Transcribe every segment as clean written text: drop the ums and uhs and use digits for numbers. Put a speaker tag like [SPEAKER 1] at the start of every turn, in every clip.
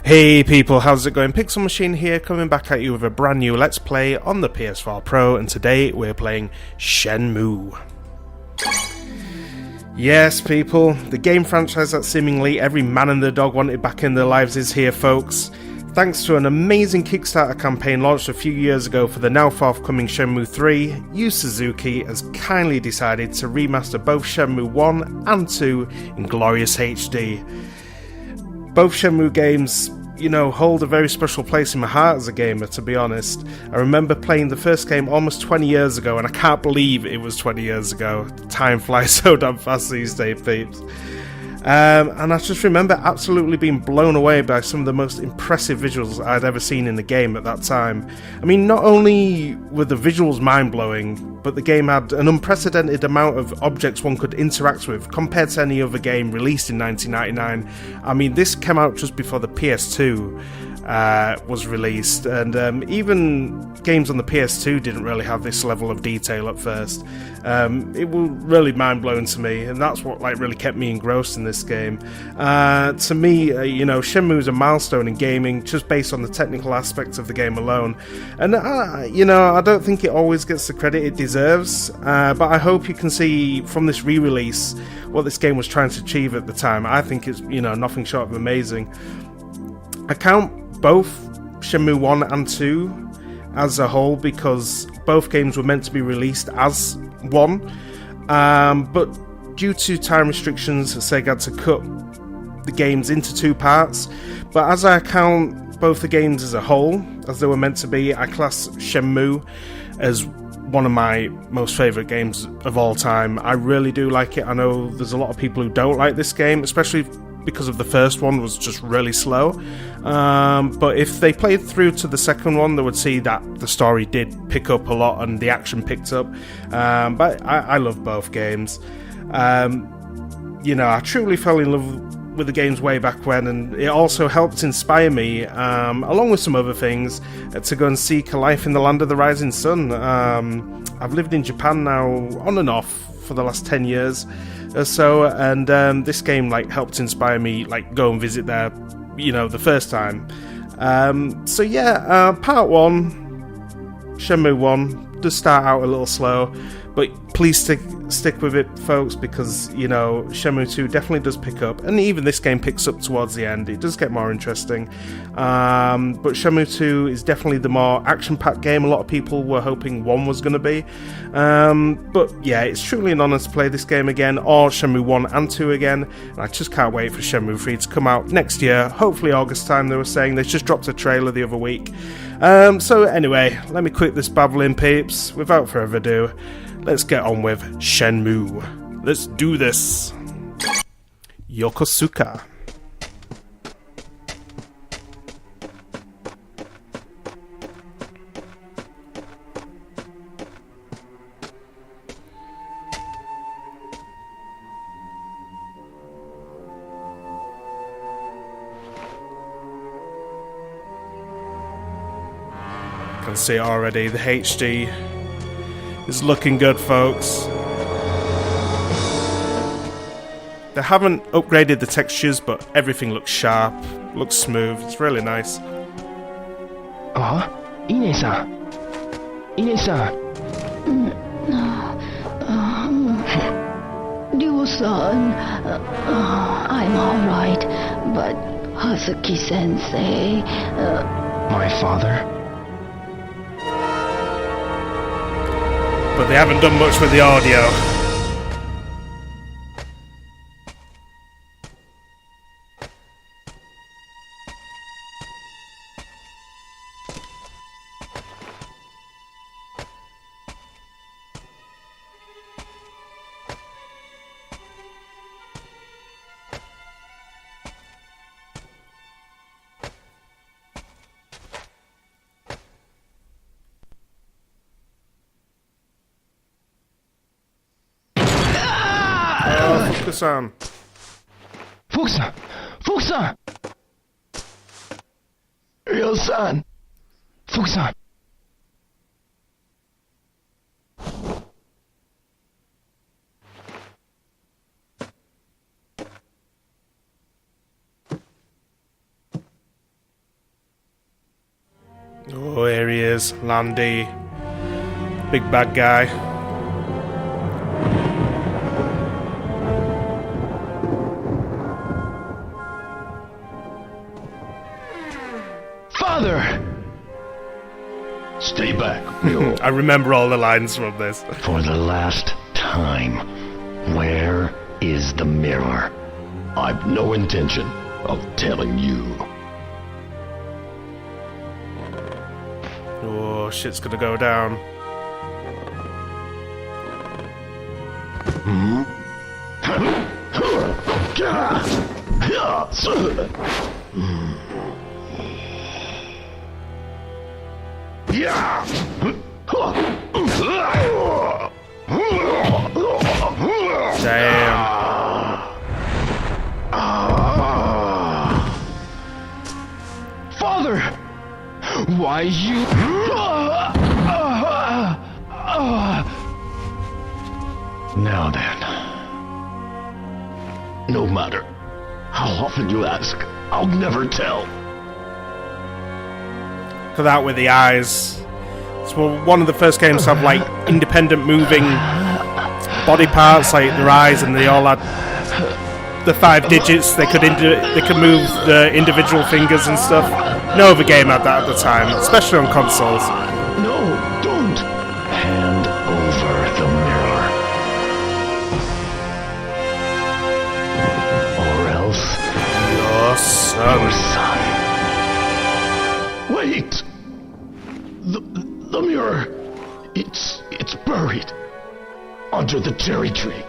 [SPEAKER 1] Hey people, how's it going? Pixel Machine here, coming back at you with a brand new Let's Play on the PS4 Pro, and today we're playing Shenmue. Yes people, the game franchise that seemingly every man and their dog wanted back in their lives is here, folks. Thanks to an amazing Kickstarter campaign launched a few years ago for the now forthcoming Shenmue 3, Yu Suzuki has kindly decided to remaster both Shenmue 1 and 2 in glorious HD. Both Shenmue games, hold a very special place in my heart as a gamer, to be honest. I remember playing the first game almost 20 years ago, and I can't believe it was 20 years ago. Time flies so damn fast these days, peeps. And I just remember absolutely being blown away by some of the most impressive visuals I'd ever seen in the game at that time. I mean, not only were the visuals mind-blowing, but the game had an unprecedented amount of objects one could interact with compared to any other game released in 1999. I mean, this came out just before the PS2 was released, and even games on the PS2 didn't really have this level of detail at first. It was really mind-blowing to me, and that's what really kept me engrossed in this game. To me, Shenmue is a milestone in gaming just based on the technical aspects of the game alone, and I don't think it always gets the credit it deserves, but I hope you can see from this re-release what this game was trying to achieve at the time. I think it's nothing short of amazing. I count both Shenmue 1 and 2 as a whole because both games were meant to be released as one, but due to time restrictions, SEGA had to cut the games into two parts. But as I count both the games as a whole, as they were meant to be, I class Shenmue as one of my most favourite games of all time. I really do like it. I know there's a lot of people who don't like this game, especially because of the first one was just really slow, but if they played through to the second one, they would see that the story did pick up a lot and the action picked up. But I love both games. I truly fell in love with the games way back when, and it also helped inspire me, along with some other things, to go and seek a life in the land of the rising sun. I've lived in Japan now on and off for the last 10 years or so, and this game helped inspire me go and visit there the first time. Part 1, Shenmue 1, does start out a little slow, but please stick with it, folks, because Shenmue 2 definitely does pick up, and even this game picks up towards the end. It does get more interesting, but Shenmue 2 is definitely the more action-packed game. A lot of people were hoping 1 was going to be, but yeah, it's truly an honour to play this game again, or Shenmue 1 and 2 again, and I just can't wait for Shenmue 3 to come out next year, hopefully August time. They were saying they just dropped a trailer the other week. So anyway, let me quit this babbling, peeps. Without further ado, let's get on with Shenmue. Let's do this. Yokosuka. Can see it already, the HD is looking good, folks. They haven't upgraded the textures, but everything looks sharp, looks smooth, it's really nice.
[SPEAKER 2] Ine-san. Ine-san.
[SPEAKER 3] Ryo-san, I'm alright, but Hazuki-sensei...
[SPEAKER 2] My father?
[SPEAKER 1] But they haven't done much with the audio. Fukusan.
[SPEAKER 2] Fukusan! Fukusan! Ryo-san! Fukusan!
[SPEAKER 1] Oh, here he is, Landy. Big bad guy.
[SPEAKER 2] Father! Stay back, Mule.
[SPEAKER 1] I remember all the lines from this.
[SPEAKER 2] For the last time, where is the mirror? I've no intention of telling you.
[SPEAKER 1] Oh, shit's gonna go down. Damn.
[SPEAKER 2] Father! Why you... Now then. No matter how often you ask, I'll never tell.
[SPEAKER 1] Look at that with the eyes. It's one of the first games to have like independent moving body parts, like their eyes, and they all had the 5 digits. They could move the individual fingers and stuff. No other game had that at the time, especially on consoles.
[SPEAKER 2] No, don't! Hand over the mirror. Or else...
[SPEAKER 1] Your son.
[SPEAKER 2] Your son. Wait! The mirror... It's buried. Under the cherry tree.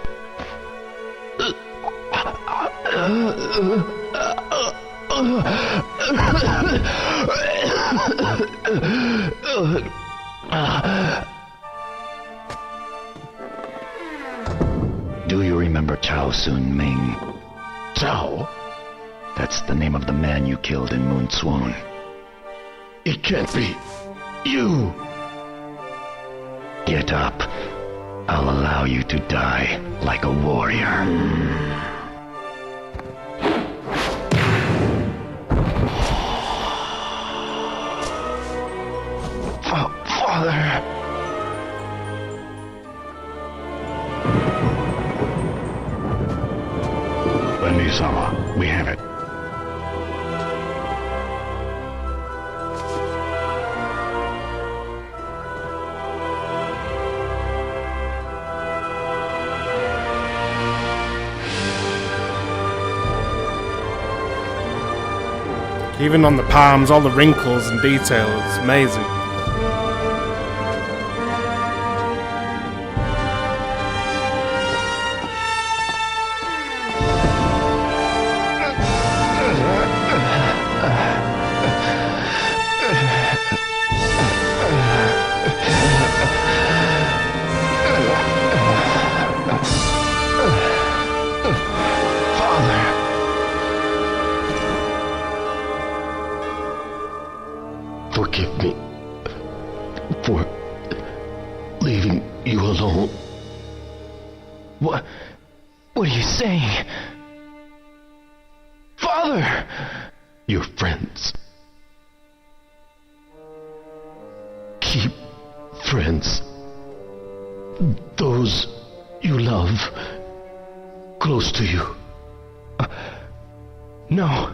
[SPEAKER 2] Do you remember Chao Sun Ming? Chao? That's the name of the man you killed in Moon Swan. It can't be. You! Get up. I'll allow you to die like a warrior. Father... Wendy-sama, we have it.
[SPEAKER 1] Even on the palms, all the wrinkles and detail, it's amazing.
[SPEAKER 2] Forgive me for leaving you alone. What are you saying? Father! Your friends. Keep friends. Those you love close to you. No.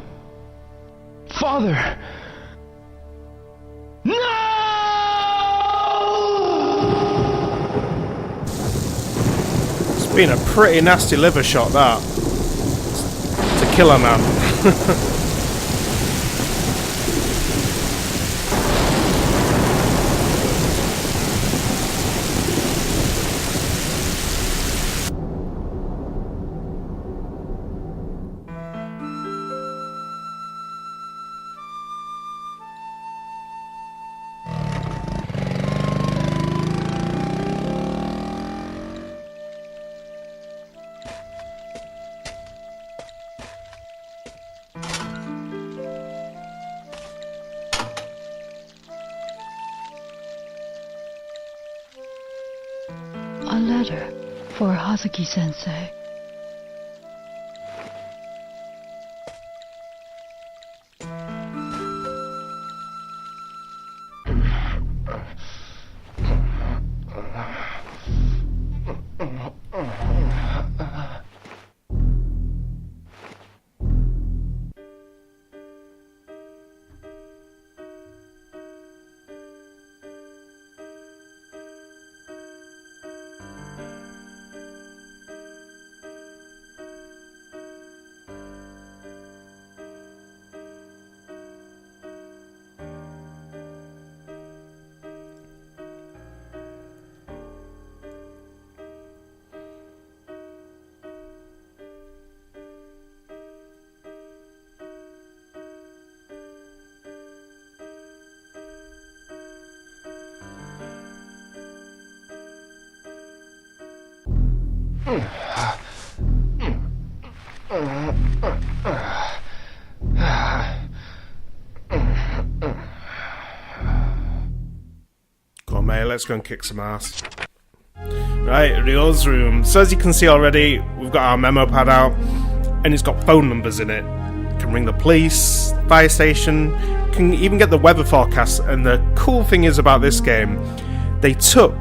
[SPEAKER 2] Father! No!
[SPEAKER 1] It's been a pretty nasty liver shot, that. To kill a man.
[SPEAKER 3] A letter for Hazuki-sensei.
[SPEAKER 1] Come on, mate, let's go and kick some ass. Right, Ryo's room. So as you can see already, we've got our memo pad out, and it's got phone numbers in it. You can ring the police, fire station, you can even get the weather forecast. And the cool thing is about this game, they took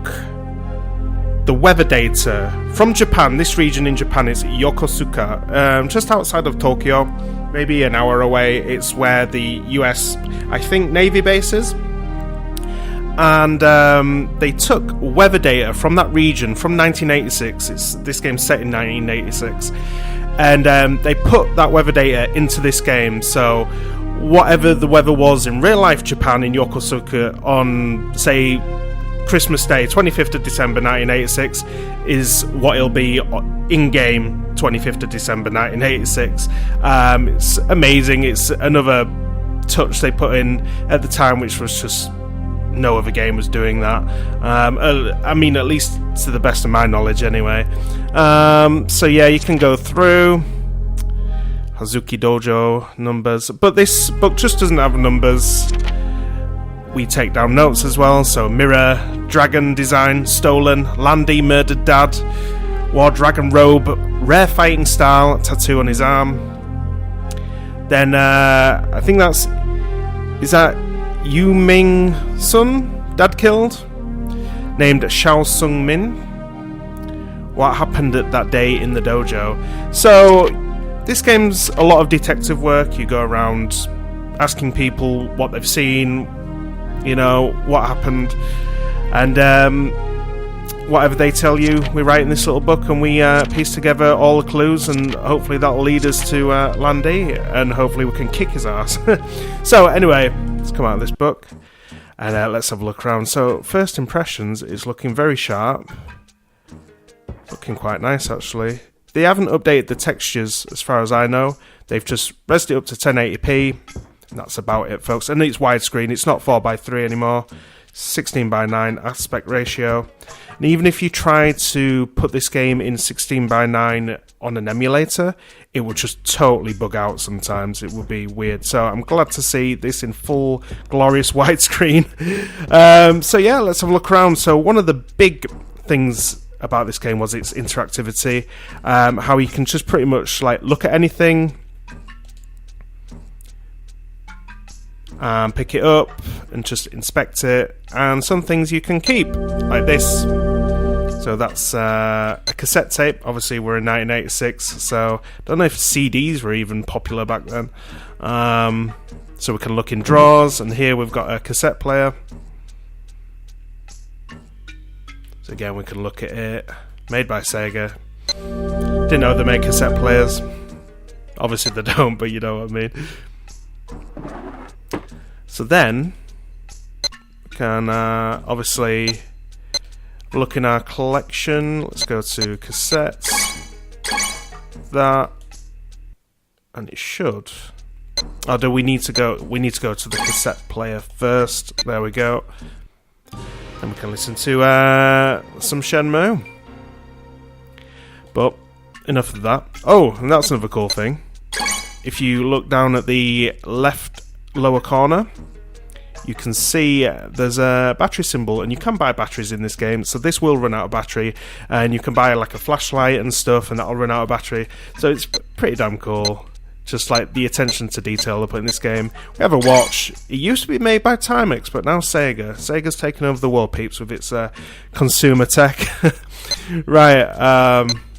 [SPEAKER 1] the weather data from Japan. This region in Japan is Yokosuka, just outside of Tokyo, maybe an hour away. It's where the US, I think, Navy base is. And they took weather data from that region from 1986. This game's set in 1986. And they put that weather data into this game. So whatever the weather was in real life Japan in Yokosuka on, say, Christmas Day, 25th of December 1986, is what it'll be in-game 25th of December 1986. It's amazing. It's another touch they put in at the time, which was just... no other game was doing that. I mean, at least to the best of my knowledge, anyway. So yeah, you can go through Hazuki Dojo numbers, but this book just doesn't have numbers. We take down notes as well. So Mirror, Dragon Design, Stolen, Landy, Murdered Dad, War Dragon Robe, Rare Fighting Style, Tattoo on his arm. Then I think that's... is that Yu Ming Sun, Dad killed, named Xiao Sung Min. What happened at that day in the dojo? So this game's a lot of detective work. You go around asking people what they've seen, you know, what happened, and whatever they tell you, we write in this little book, and we piece together all the clues, and hopefully that'll lead us to Landy, and hopefully we can kick his ass. So anyway, let's come out of this book, and let's have a look around. So first impressions is looking very sharp, looking quite nice actually. They haven't updated the textures as far as I know. They've just raised it up to 1080p, and that's about it, folks. And it's widescreen, it's not 4:3 anymore. 16:9 aspect ratio. And even if you try to put this game in 16:9 on an emulator, it would just totally bug out sometimes. It would be weird. So I'm glad to see this in full glorious widescreen. So yeah, let's have a look around. So one of the big things about this game was its interactivity. How you can just pretty much like look at anything, pick it up and just inspect it, and some things you can keep, like this. So that's a cassette tape. Obviously we're in 1986, so I don't know if CDs were even popular back then. So we can look in drawers, and here we've got a cassette player. So again, we can look at it. Made by Sega. Didn't know they make cassette players. Obviously they don't, but you know what I mean. So then, we can obviously look in our collection. Let's go to cassettes. That, and it should. Oh, do we need to go? We need to go to the cassette player first. There we go. And we can listen to some Shenmue. But enough of that. Oh, and that's another cool thing. If you look down at the left lower corner, you can see there's a battery symbol, and you can buy batteries in this game. So this will run out of battery, and you can buy like a flashlight and stuff, and that'll run out of battery. So it's pretty damn cool. Just like the attention to detail they put in this game. We have a watch. It used to be made by Timex, but now Sega. Sega's taken over the world, peeps, with its consumer tech. Right,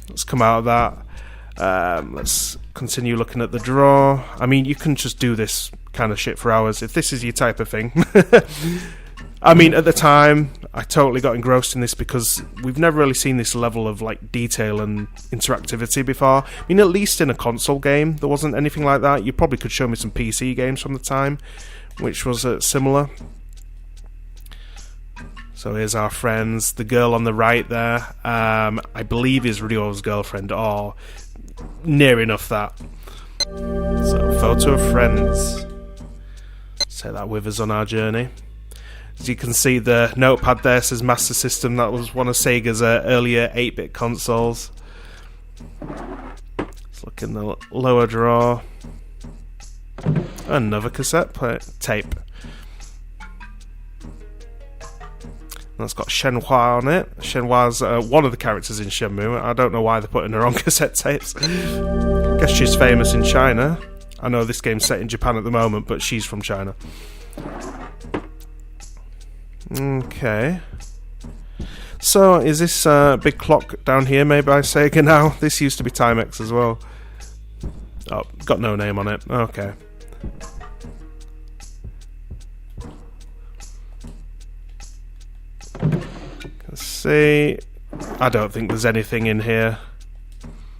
[SPEAKER 1] let's come out of that. Let's continue looking at the drawer. I mean, you can just do this kind of shit for hours if this is your type of thing. I mean, at the time, I totally got engrossed in this because we've never really seen this level of like detail and interactivity before. I mean, at least in a console game, there wasn't anything like that. You probably could show me some PC games from the time, which was similar. So here's our friends. The girl on the right there, I believe is Ryo's girlfriend, or near enough that. So, photo of friends. Let's take that with us on our journey. As you can see, the notepad there says Master System. That was one of Sega's earlier 8-bit consoles. Let's look in the lower drawer. Another cassette tape. That's got Shenhua on it. Shenhua's one of the characters in Shenmue. I don't know why they're putting her on cassette tapes. Guess she's famous in China. I know this game's set in Japan at the moment, but she's from China. Okay. So, is this big clock down here made by Sega now? This used to be Timex as well. Oh, got no name on it. Okay. Let's see. I don't think there's anything in here.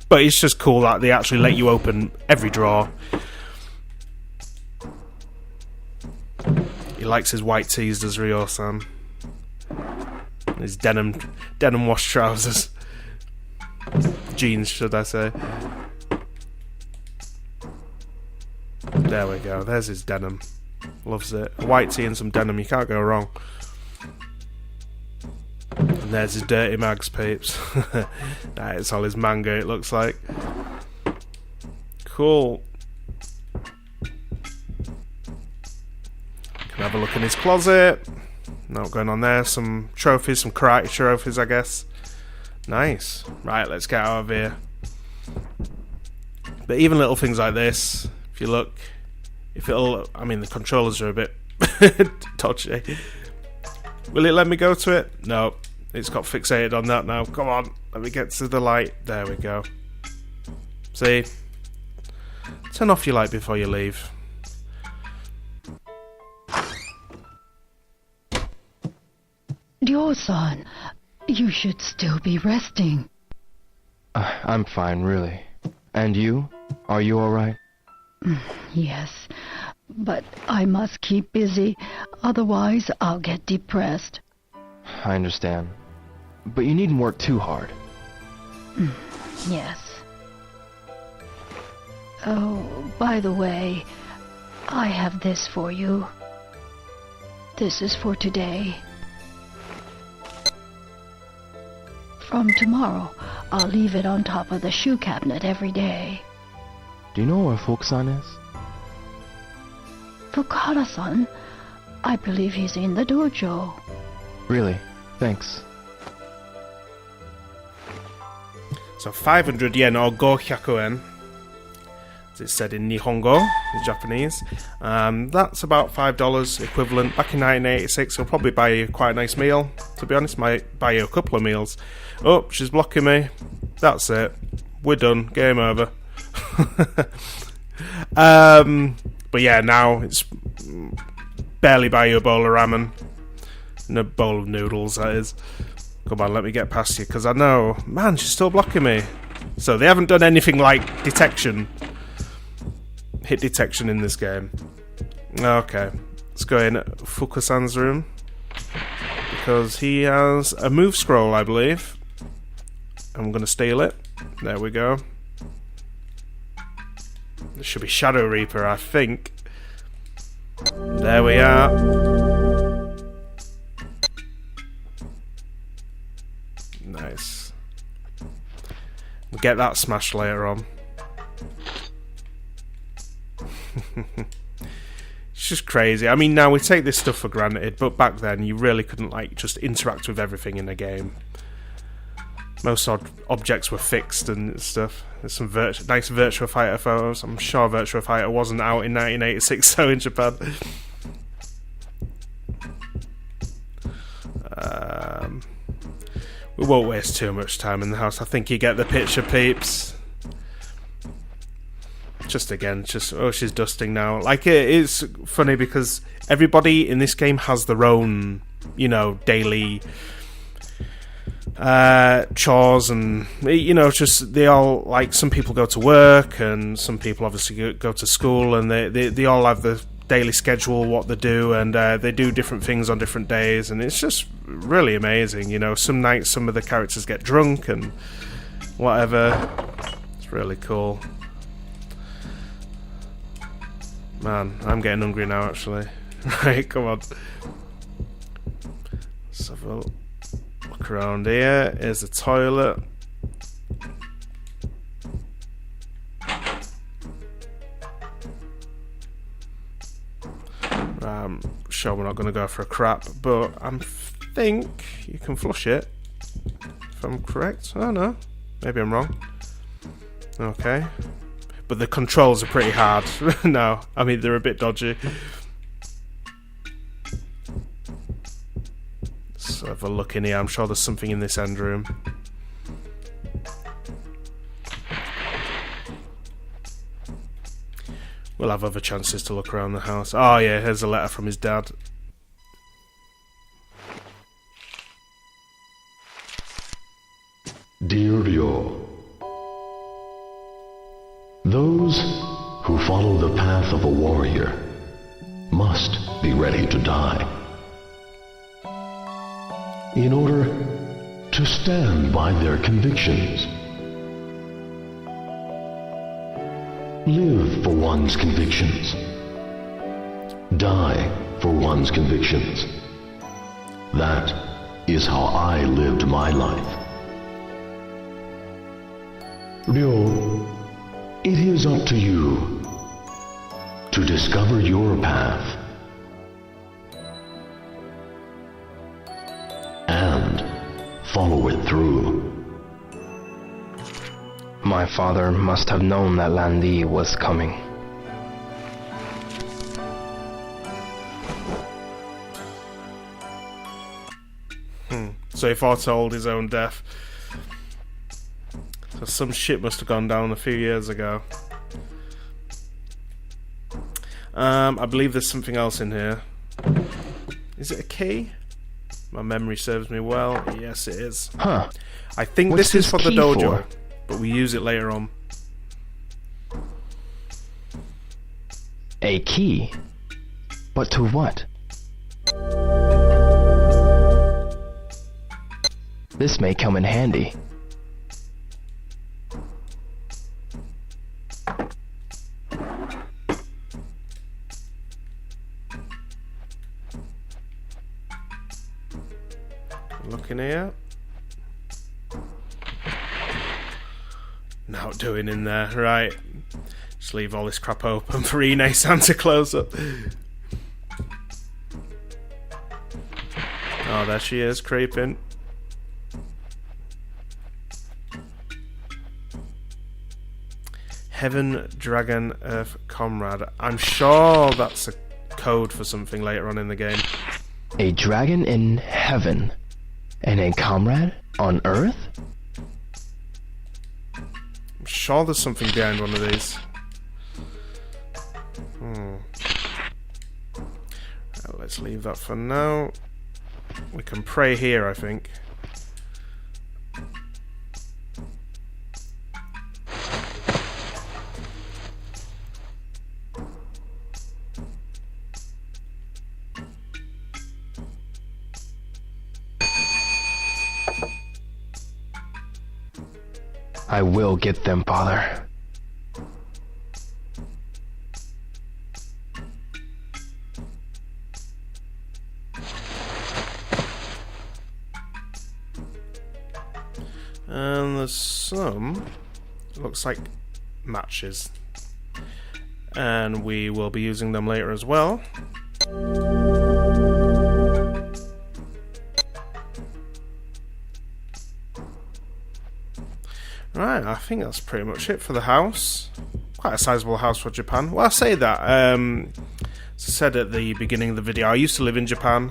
[SPEAKER 1] But it's just cool that they actually let you open every drawer. He likes his white tees, does Ryo-san. His denim wash trousers. Jeans, should I say. There we go, there's his denim. Loves it. A white tee and some denim, you can't go wrong. And there's his dirty mags, peeps. It's all his manga, it looks like. Cool. Can have a look in his closet. Not going on there. Some trophies, some karate trophies, I guess. Nice. Right, let's get out of here. But even little things like this, if you look, I mean, the controllers are a bit dodgy. Will it let me go to it? No. It's got fixated on that now. Come on, let me get to the light. There we go. See? Turn off your light before you leave.
[SPEAKER 3] Ryo-san, you should still be resting.
[SPEAKER 4] I'm fine, really. And you? Are you alright?
[SPEAKER 3] Yes, but I must keep busy, otherwise I'll get depressed.
[SPEAKER 4] I understand. But you needn't work too hard.
[SPEAKER 3] Yes. Oh, by the way, I have this for you. This is for today. From tomorrow, I'll leave it on top of the shoe cabinet every day.
[SPEAKER 4] Do you know where Fukusan is?
[SPEAKER 3] Fukuhara-san? I believe he's in the dojo.
[SPEAKER 4] Really? Thanks.
[SPEAKER 1] So 500 yen or 500 yen, as it said in Nihongo, in Japanese. That's about $5 equivalent. Back in 1986, it'll probably buy you quite a nice meal. To be honest, might buy you a couple of meals. Oh, she's blocking me. That's it. We're done. Game over. But yeah, now it's barely buy you a bowl of ramen. And a bowl of noodles, that is. Come on, let me get past you, because I know... Man, she's still blocking me. So they haven't done anything like detection. Hit detection in this game. Okay. Let's go in Fukusan's room. Because he has a move scroll, I believe. I'm going to steal it. There we go. This should be Shadow Reaper, I think. There we are. Nice. We'll get that smashed later on. It's just crazy. I mean, now we take this stuff for granted, but back then you really couldn't like just interact with everything in a game. Most objects were fixed and stuff. There's some nice Virtua Fighter photos. I'm sure Virtua Fighter wasn't out in 1986, so in Japan. We won't waste too much time in the house. I think you get the picture, peeps. Oh, she's dusting now. Like, it is funny because everybody in this game has their own, daily chores, and just they all, like, some people go to work and some people obviously go to school, and they all have the daily schedule, what they do, and they do different things on different days, and it's just really amazing. Some nights some of the characters get drunk and whatever. It's really cool. Man, I'm getting hungry now, actually. Right, come on. Let's have a look around here. Here's the toilet. I'm sure we're not going to go for a crap, but I think you can flush it, if I'm correct. Oh no, maybe I'm wrong. Okay. But the controls are pretty hard. No, I mean, they're a bit dodgy. Let's have a look in here. I'm sure there's something in this end room. We'll have other chances to look around the house. Oh yeah, here's a letter from his dad.
[SPEAKER 2] Dear Ryo, those who follow the path of a warrior must be ready to die. In order to stand by their convictions. Live for one's convictions. Die for one's convictions. That is how I lived my life. Ryo, it is up to you to discover your path and follow it through.
[SPEAKER 4] My father must have known that Lan Di was coming.
[SPEAKER 1] So he foretold his own death. So some shit must have gone down a few years ago. I believe there's something else in here. Is it a key? My memory serves me well. Yes, it is.
[SPEAKER 4] Huh.
[SPEAKER 1] I think
[SPEAKER 4] What's
[SPEAKER 1] this is for the
[SPEAKER 4] key
[SPEAKER 1] dojo,
[SPEAKER 4] for?
[SPEAKER 1] but we use it later on.
[SPEAKER 4] A key? But to what? This may come in handy.
[SPEAKER 1] Looking here. Not doing in there, right. Just leave all this crap open for Ine-san to close up. Oh, there she is, creeping. Heaven, Dragon, Earth, Comrade. I'm sure that's a code for something later on in the game.
[SPEAKER 4] A dragon in heaven and a comrade on earth?
[SPEAKER 1] I'm sure there's something behind one of these. Let's leave that for now. We can pray here, I think.
[SPEAKER 4] I will get them, Father.
[SPEAKER 1] And there's some, looks like matches. And we will be using them later as well. Right, I think that's pretty much it for the house. Quite a sizable house for Japan. Well, I say that. As I said at the beginning of the video, I used to live in Japan.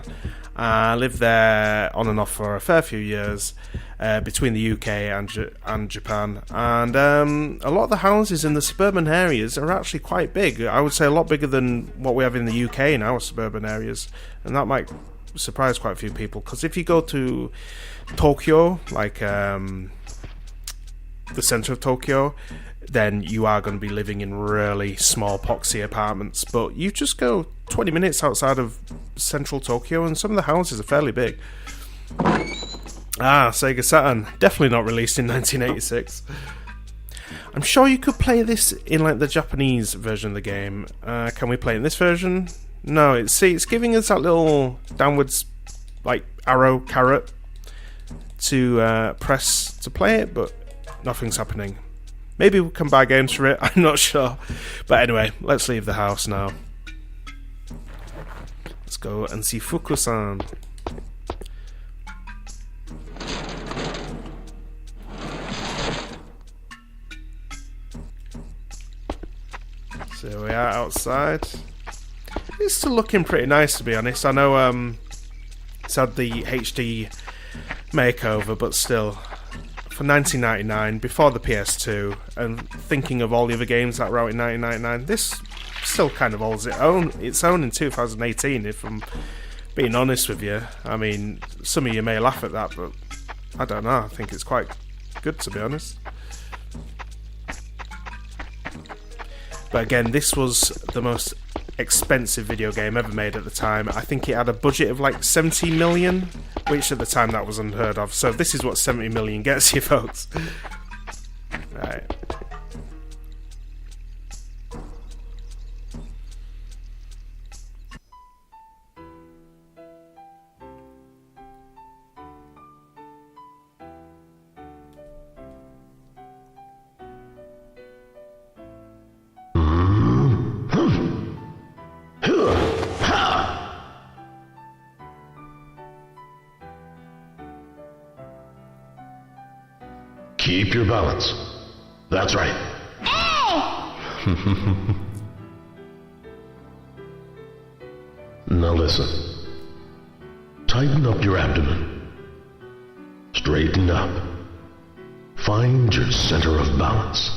[SPEAKER 1] I lived there on and off for a fair few years, between the UK and Japan. And a lot of the houses in the suburban areas are actually quite big. I would say a lot bigger than what we have in the UK in our suburban areas. And that might surprise quite a few people. Because if you go to Tokyo, like the centre of Tokyo, then you are going to be living in really small poxy apartments. But you just go 20 minutes outside of central Tokyo and some of the houses are fairly big. Ah, Sega Saturn. Definitely not released in 1986. I'm sure you could play this in like the Japanese version of the game. Can we play in this version? No, it's giving us that little downwards like arrow carrot to press to play it, but nothing's happening. Maybe we can buy games for it, I'm not sure. But anyway, let's leave the house now. Let's go and see Fuku-san. So we are outside. It's still looking pretty nice, to be honest. I know it's had the HD makeover, but still, for 1999, before the PS2, and thinking of all the other games that were out in 1999, this still kind of holds its own in 2018, if I'm being honest with you. I mean, some of you may laugh at that, but I don't know. I think it's quite good, to be honest. But again, this was the most expensive video game ever made at the time. I think it had a budget of like 70 million, which at the time that was unheard of. So this is what 70 million gets you, folks. Right.
[SPEAKER 2] Keep your balance. That's right. Now listen. Tighten up your abdomen. Straighten up. Find your center of balance.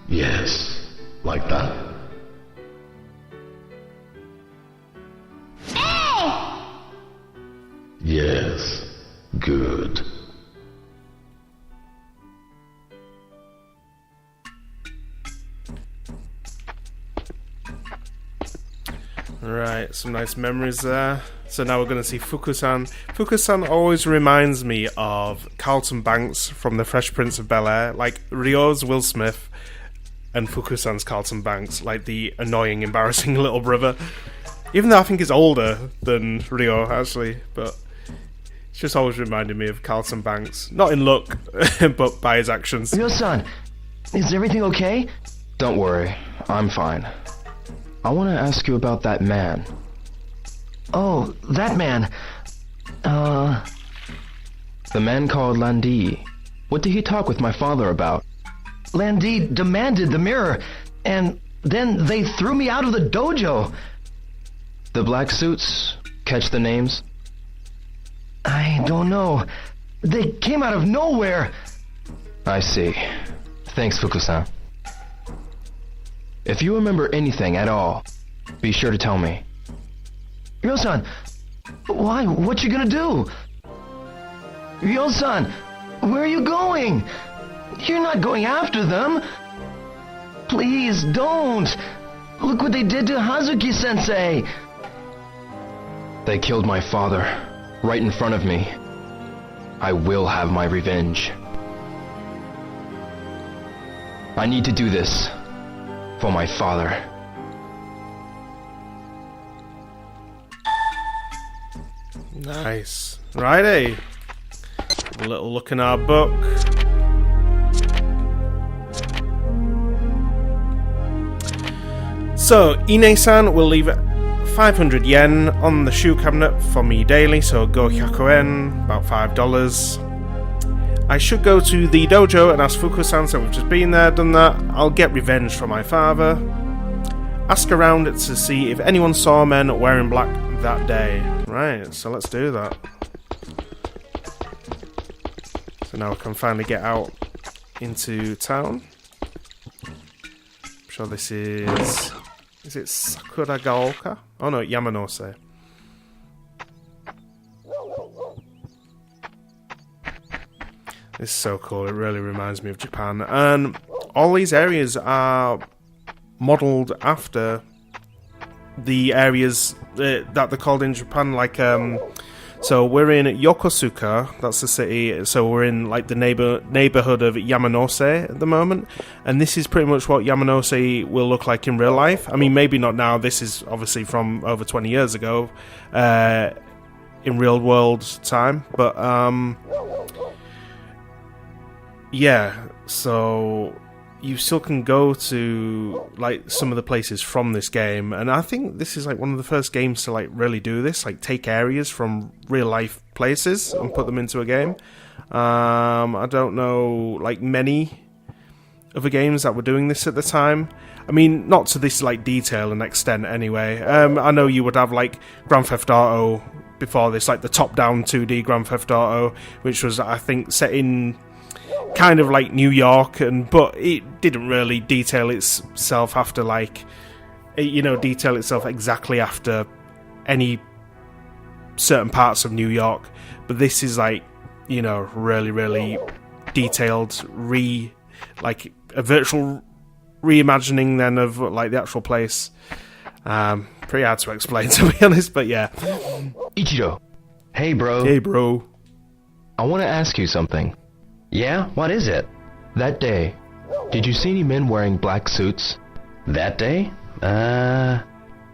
[SPEAKER 2] Yes, like that. Yes, good.
[SPEAKER 1] Right, some nice memories there. So now we're going to see Fuku-san. Fuku-san always reminds me of Carlton Banks from The Fresh Prince of Bel-Air, like Ryo's Will Smith and Fuku-san's Carlton Banks, like the annoying, embarrassing little brother. Even though I think he's older than Ryo, actually, but it's just always reminded me of Carlton Banks. Not in look, but by his actions.
[SPEAKER 5] Ryo-san, is everything okay?
[SPEAKER 4] Don't worry, I'm fine. I want to ask you about that man.
[SPEAKER 5] Oh, that man.
[SPEAKER 4] The man called Landi. What did he talk with my father about?
[SPEAKER 5] Landi demanded the mirror, and then they threw me out of the dojo.
[SPEAKER 4] The black suits? Catch the names?
[SPEAKER 5] I don't know. They came out of nowhere.
[SPEAKER 4] I see. Thanks, Fuku-san. If you remember anything at all, be sure to tell me.
[SPEAKER 5] Ryo-san, why? What you gonna do? Ryo-san, where are you going? You're not going after them. Please don't. Look what they did to Hazuki-sensei.
[SPEAKER 4] They killed my father, right in front of me. I will have my revenge. I need to do this. For my father.
[SPEAKER 1] Nice. Righty. A little look in our book. So, Ine-san will leave 500 yen on the shoe cabinet for me daily, so go 100 yen, about $5. I should go to the dojo and ask Fuku-san, so we've just been there, done that. I'll get revenge for my father. Ask around to see if anyone saw men wearing black that day. Right, so let's do that. So now I can finally get out into town. I'm sure this is... Is it Sakuragaoka? Oh no, Yamanose. This is so cool, it really reminds me of Japan. And all these areas are modelled after the areas that they're called in Japan, like, so we're in Yokosuka, that's the city, so we're in like the neighbourhood of Yamanose at the moment, and this is pretty much what Yamanose will look like in real life. I mean, maybe not now, this is obviously from over 20 years ago, in real world time, but, yeah, so you still can go to like some of the places from this game, and I think this is like one of the first games to like really do this, like take areas from real life places and put them into a game. I don't know like many other games that were doing this at the time. I mean, not to this like detail and extent anyway. I know you would have like Grand Theft Auto before this, like the top-down 2D Grand Theft Auto, which was, I think, set in kind of like New York, but it didn't really detail itself after like, detail itself exactly after any certain parts of New York. But this is like, really, really detailed, like a virtual reimagining then of like the actual place. Pretty hard to explain, to be honest, but yeah.
[SPEAKER 4] Ichiro. Hey, bro.
[SPEAKER 1] Hey, bro.
[SPEAKER 4] I want to ask you something.
[SPEAKER 5] Yeah? What is it?
[SPEAKER 4] That day, did you see any men wearing black suits?
[SPEAKER 5] That day? No,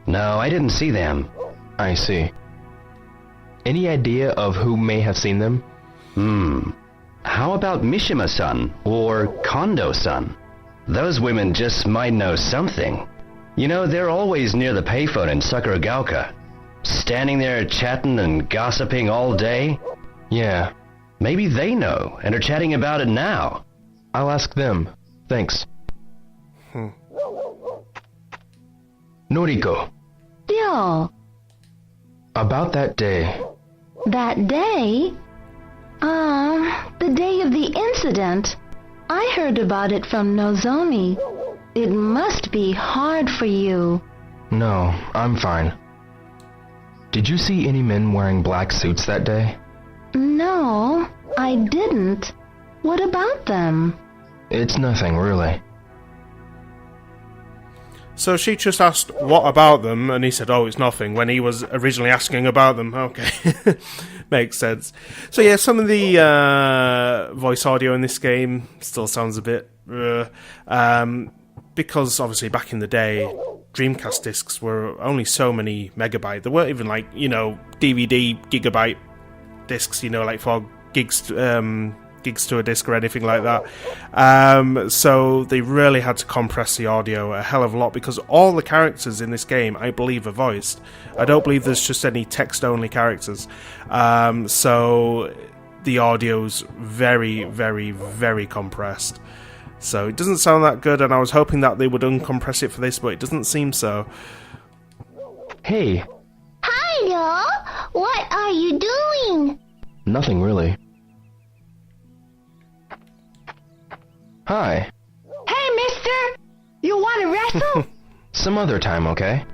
[SPEAKER 5] I didn't see them.
[SPEAKER 4] I see. Any idea of who may have seen them?
[SPEAKER 5] How about Mishima-san or Kondo-san? Those women just might know something. They're always near the payphone in Sakuragaoka. Standing there chatting and gossiping all day.
[SPEAKER 4] Yeah.
[SPEAKER 5] Maybe they know and are chatting about it now.
[SPEAKER 4] I'll ask them. Thanks. Noriko.
[SPEAKER 3] Yeah.
[SPEAKER 4] About that day.
[SPEAKER 3] That day? The day of the incident. I heard about it from Nozomi. It must be hard for you.
[SPEAKER 4] No, I'm fine. Did you see any men wearing black suits that day?
[SPEAKER 3] No, I didn't. What about them?
[SPEAKER 4] It's nothing, really.
[SPEAKER 1] So she just asked, what about them? And he said, oh, it's nothing, when he was originally asking about them. Okay. Makes sense. So yeah, some of the voice audio in this game still sounds a bit... because obviously back in the day, Dreamcast discs were only so many megabyte. There weren't even like, DVD gigabyte discs, like 4 gigs to a disc or anything like that. So they really had to compress the audio a hell of a lot, because all the characters in this game, I believe, are voiced. I don't believe there's just any text-only characters. So the audio's very, very, very compressed. So it doesn't sound that good, and I was hoping that they would uncompress it for this, but it doesn't seem so.
[SPEAKER 4] Hey.
[SPEAKER 6] Hello? What are you doing?
[SPEAKER 4] Nothing really. Hi.
[SPEAKER 6] Hey, mister! You want to wrestle?
[SPEAKER 4] Some other time, okay?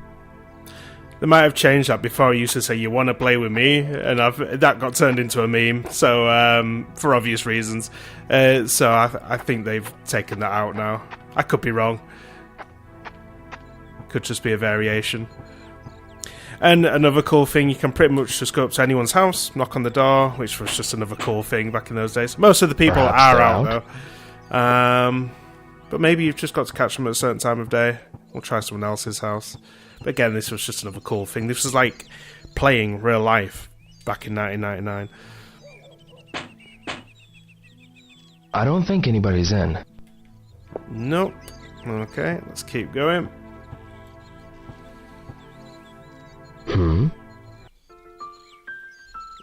[SPEAKER 1] They might have changed that. Before I used to say, you want to play with me? And that got turned into a meme, so for obvious reasons. So I think they've taken that out now. I could be wrong. Could just be a variation. And another cool thing, you can pretty much just go up to anyone's house, knock on the door, which was just another cool thing back in those days. Most of the people
[SPEAKER 4] Perhaps
[SPEAKER 1] are out, though. But maybe you've just got to catch them at a certain time of day. Or try someone else's house. But again, this was just another cool thing. This was like playing real life back in 1999.
[SPEAKER 4] I don't think anybody's in.
[SPEAKER 1] Nope. Okay, let's keep going.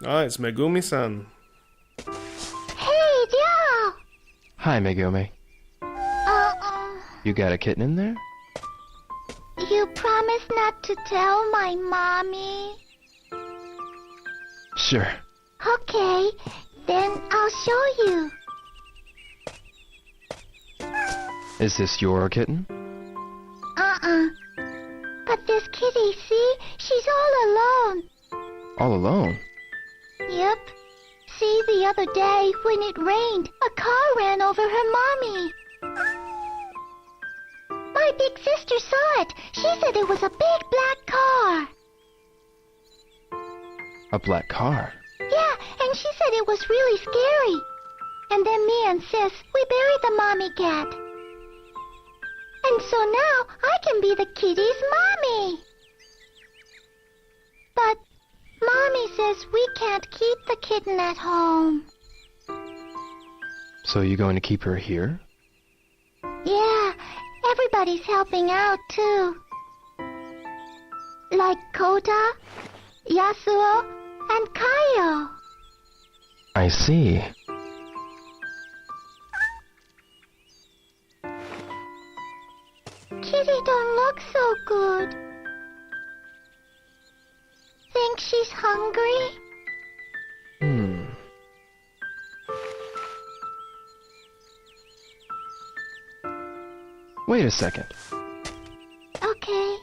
[SPEAKER 1] Oh, it's Megumi-san.
[SPEAKER 6] Hey, Joe!
[SPEAKER 4] Hi, Megumi. You got a kitten in there?
[SPEAKER 6] You promise not to tell my mommy?
[SPEAKER 4] Sure.
[SPEAKER 6] Okay, then I'll show you.
[SPEAKER 4] Is this your kitten?
[SPEAKER 6] But this kitty, see? She's all alone.
[SPEAKER 4] All alone?
[SPEAKER 6] Yep. See, the other day, when it rained, a car ran over her mommy. My big sister saw it. She said it was a big black car.
[SPEAKER 4] A black car?
[SPEAKER 6] Yeah, and she said it was really scary. And then me and Sis, we buried the mommy cat. And so now I can be the kitty's mommy. But Mommy says we can't keep the kitten at home.
[SPEAKER 4] So you're going to keep her here?
[SPEAKER 6] Yeah. everybody's helping out, too. Like Kota, Yasuo, and Kaio.
[SPEAKER 4] I see.
[SPEAKER 6] Kitty don't look so good. Think she's hungry?
[SPEAKER 4] Wait a second.
[SPEAKER 6] Okay.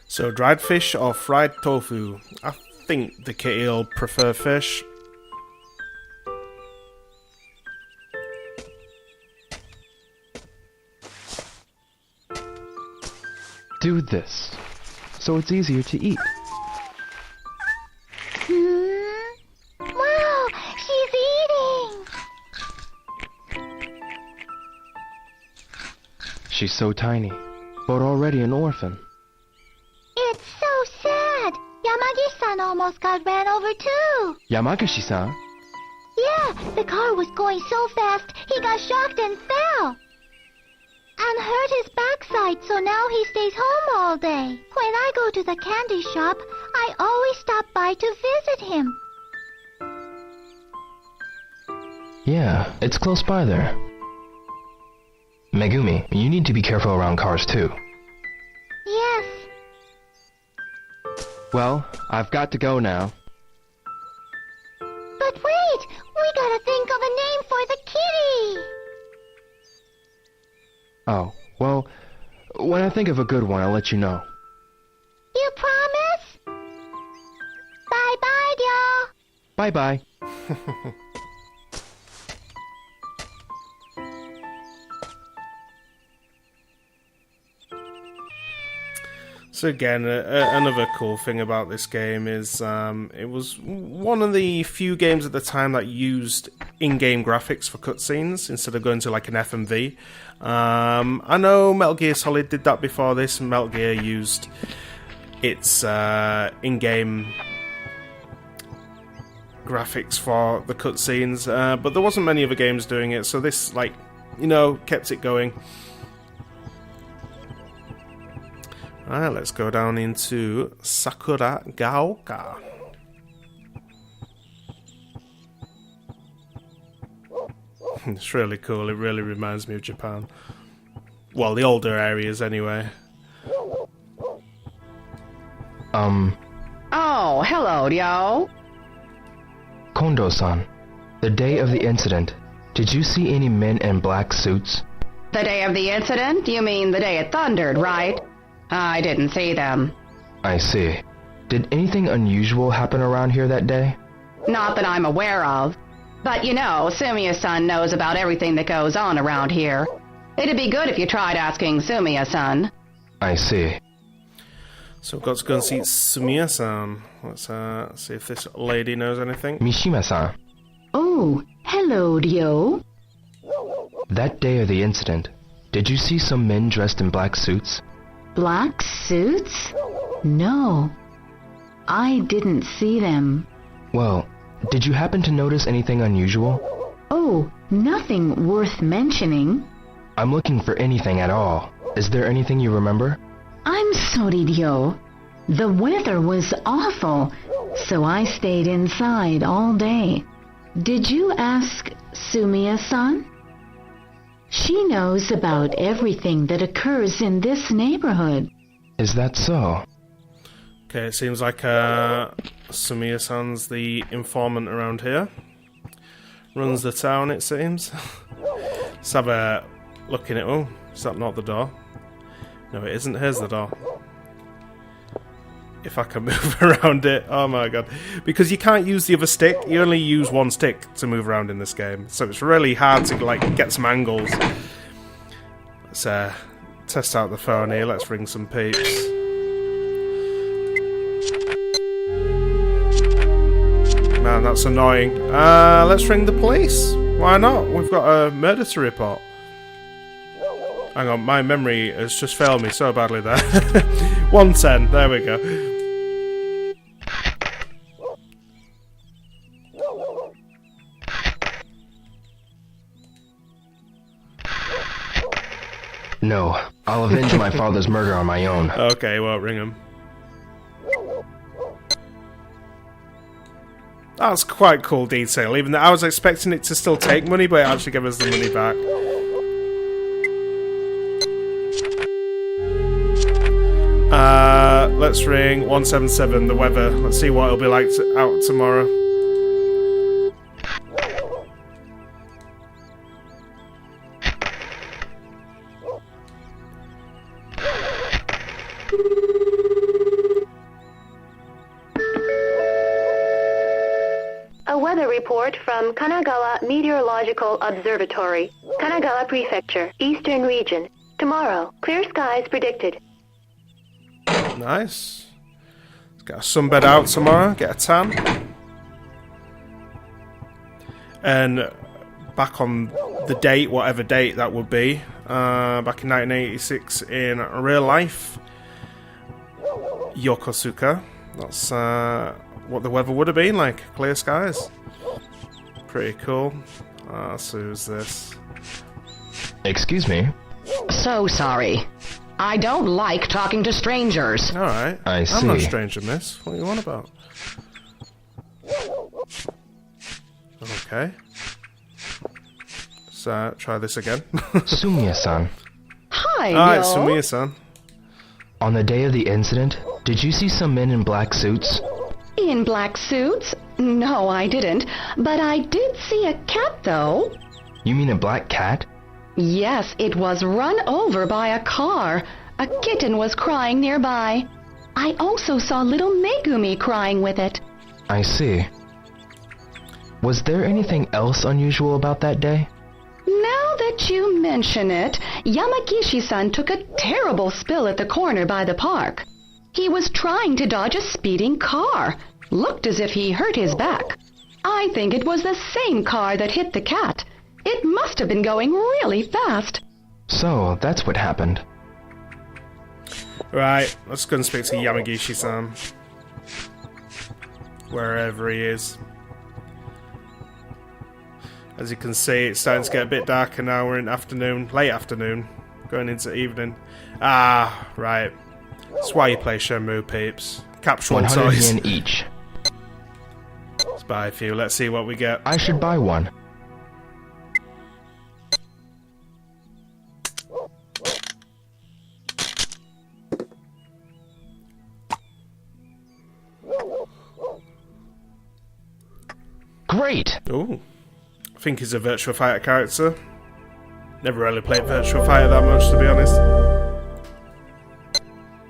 [SPEAKER 1] So, dried fish or fried tofu? I think the kitty'll prefer fish.
[SPEAKER 4] Do this, so it's easier to eat.
[SPEAKER 6] Wow, she's eating!
[SPEAKER 4] She's so tiny, but already an orphan.
[SPEAKER 6] It's so sad. Yamagi-san almost got ran over too.
[SPEAKER 4] Yamagishi-san?
[SPEAKER 6] Yeah, the car was going so fast, he got shocked and fell. And hurt his backside, so now he stays home all day. When I go to the candy shop, I always stop by to visit him.
[SPEAKER 4] Yeah, it's close by there. Megumi, you need to be careful around cars too.
[SPEAKER 6] Yes.
[SPEAKER 4] Well, I've got to go now.
[SPEAKER 6] But wait, we gotta think of a name for the kitty.
[SPEAKER 4] Oh, well, when I think of a good one, I'll let you know.
[SPEAKER 6] You promise? Bye-bye, y'all.
[SPEAKER 4] Bye-bye.
[SPEAKER 1] So again, another cool thing about this game is it was one of the few games at the time that used in-game graphics for cutscenes instead of going to like an FMV. I know Metal Gear Solid did that before this. Metal Gear used its in-game graphics for the cutscenes, but there wasn't many other games doing it, so this, like, you know, kept it going. Alright, let's go down into Sakura Gaoka. It's really cool, it really reminds me of Japan. Well, the older areas anyway.
[SPEAKER 7] Oh, hello, yo.
[SPEAKER 4] Kondo-san, the day of the incident, did you see any men in black suits?
[SPEAKER 7] The day of the incident? You mean the day it thundered, right? I didn't see them.
[SPEAKER 4] I see. Did anything unusual happen around here that day?
[SPEAKER 7] Not that I'm aware of. But you know, Sumiya-san knows about everything that goes on around here. It'd be good if you tried asking Sumiya-san.
[SPEAKER 4] I see.
[SPEAKER 1] So we've got to go and see Sumiya-san. Let's see if this lady knows anything.
[SPEAKER 4] Mishima-san.
[SPEAKER 3] Oh, hello, Ryo.
[SPEAKER 4] That day of the incident, did you see some men dressed in black suits?
[SPEAKER 3] Black suits? No, I didn't see them.
[SPEAKER 4] Well, did you happen to notice anything unusual?
[SPEAKER 3] Oh, nothing worth mentioning.
[SPEAKER 4] I'm looking for anything at all. Is there anything you remember?
[SPEAKER 3] I'm sorry, Ryo. The weather was awful, so I stayed inside all day. Did you ask Sumiya-san? She knows about everything that occurs in this neighborhood.
[SPEAKER 4] Is that so?
[SPEAKER 1] Okay, it seems like Sumiya-san's the informant around here. Runs the town, it seems. Let's have a look in it. Oh, is that not the door? No, it isn't. Here's the door. If I can move around it. Oh my god. Because you can't use the other stick. You only use one stick to move around in this game. So it's really hard to like get some angles. Let's test out the phone here. Let's ring some peeps. Man, that's annoying. Let's ring the police. Why not? We've got a murder to report. Hang on, my memory has just failed me so badly there. 110, there we go.
[SPEAKER 4] No, I'll avenge my father's murder on my own.
[SPEAKER 1] Okay, well, ring him. That's quite cool detail, even though I was expecting it to still take money, but it actually gave us the money back. Let's ring 177, the weather. Let's see what it'll be like out tomorrow.
[SPEAKER 8] A weather report from Kanagawa Meteorological Observatory, Kanagawa Prefecture, Eastern Region. Tomorrow, clear skies predicted.
[SPEAKER 1] Nice. Let's get a sunbed out tomorrow, get a tan. And back on the date, whatever date that would be, back in 1986 in real life, Yokosuka. That's what the weather would have been like, clear skies. Pretty cool. So who's this?
[SPEAKER 4] Excuse me?
[SPEAKER 7] So sorry. I don't like talking to strangers.
[SPEAKER 1] Alright.
[SPEAKER 4] I see.
[SPEAKER 1] I'm not a stranger, miss. What are you on about? Okay. So, try this again.
[SPEAKER 4] Sumiya-san,
[SPEAKER 7] Hi,
[SPEAKER 1] Alright,
[SPEAKER 7] Yo.
[SPEAKER 1] Sumiya-san.
[SPEAKER 4] on the day of the incident, did you see some men in black suits?
[SPEAKER 7] In black suits? No, I didn't. But I did see a cat, though.
[SPEAKER 4] You mean a black cat?
[SPEAKER 7] Yes, it was run over by a car. A kitten was crying nearby. I also saw little Megumi crying with it.
[SPEAKER 4] I see. Was there anything else unusual about that day?
[SPEAKER 7] Now that you mention it, Yamagishi-san took a terrible spill at the corner by the park. He was trying to dodge a speeding car. Looked as if he hurt his back. I think it was the same car that hit the cat. It must have been going really fast.
[SPEAKER 4] So, that's what happened.
[SPEAKER 1] Right, let's go and speak to Yamagishi-san. Wherever he is. As you can see, it's starting to get a bit darker now. We're in afternoon, late afternoon, going into evening. Ah, right. That's why you play Shenmue, peeps. Capsule
[SPEAKER 4] 100
[SPEAKER 1] toys.
[SPEAKER 4] yen each.
[SPEAKER 1] Let's buy a few. Let's see what we get.
[SPEAKER 4] I should buy one. Great!
[SPEAKER 1] Ooh. I think he's a Virtua Fighter character. Never really played Virtua Fighter that much, to be honest.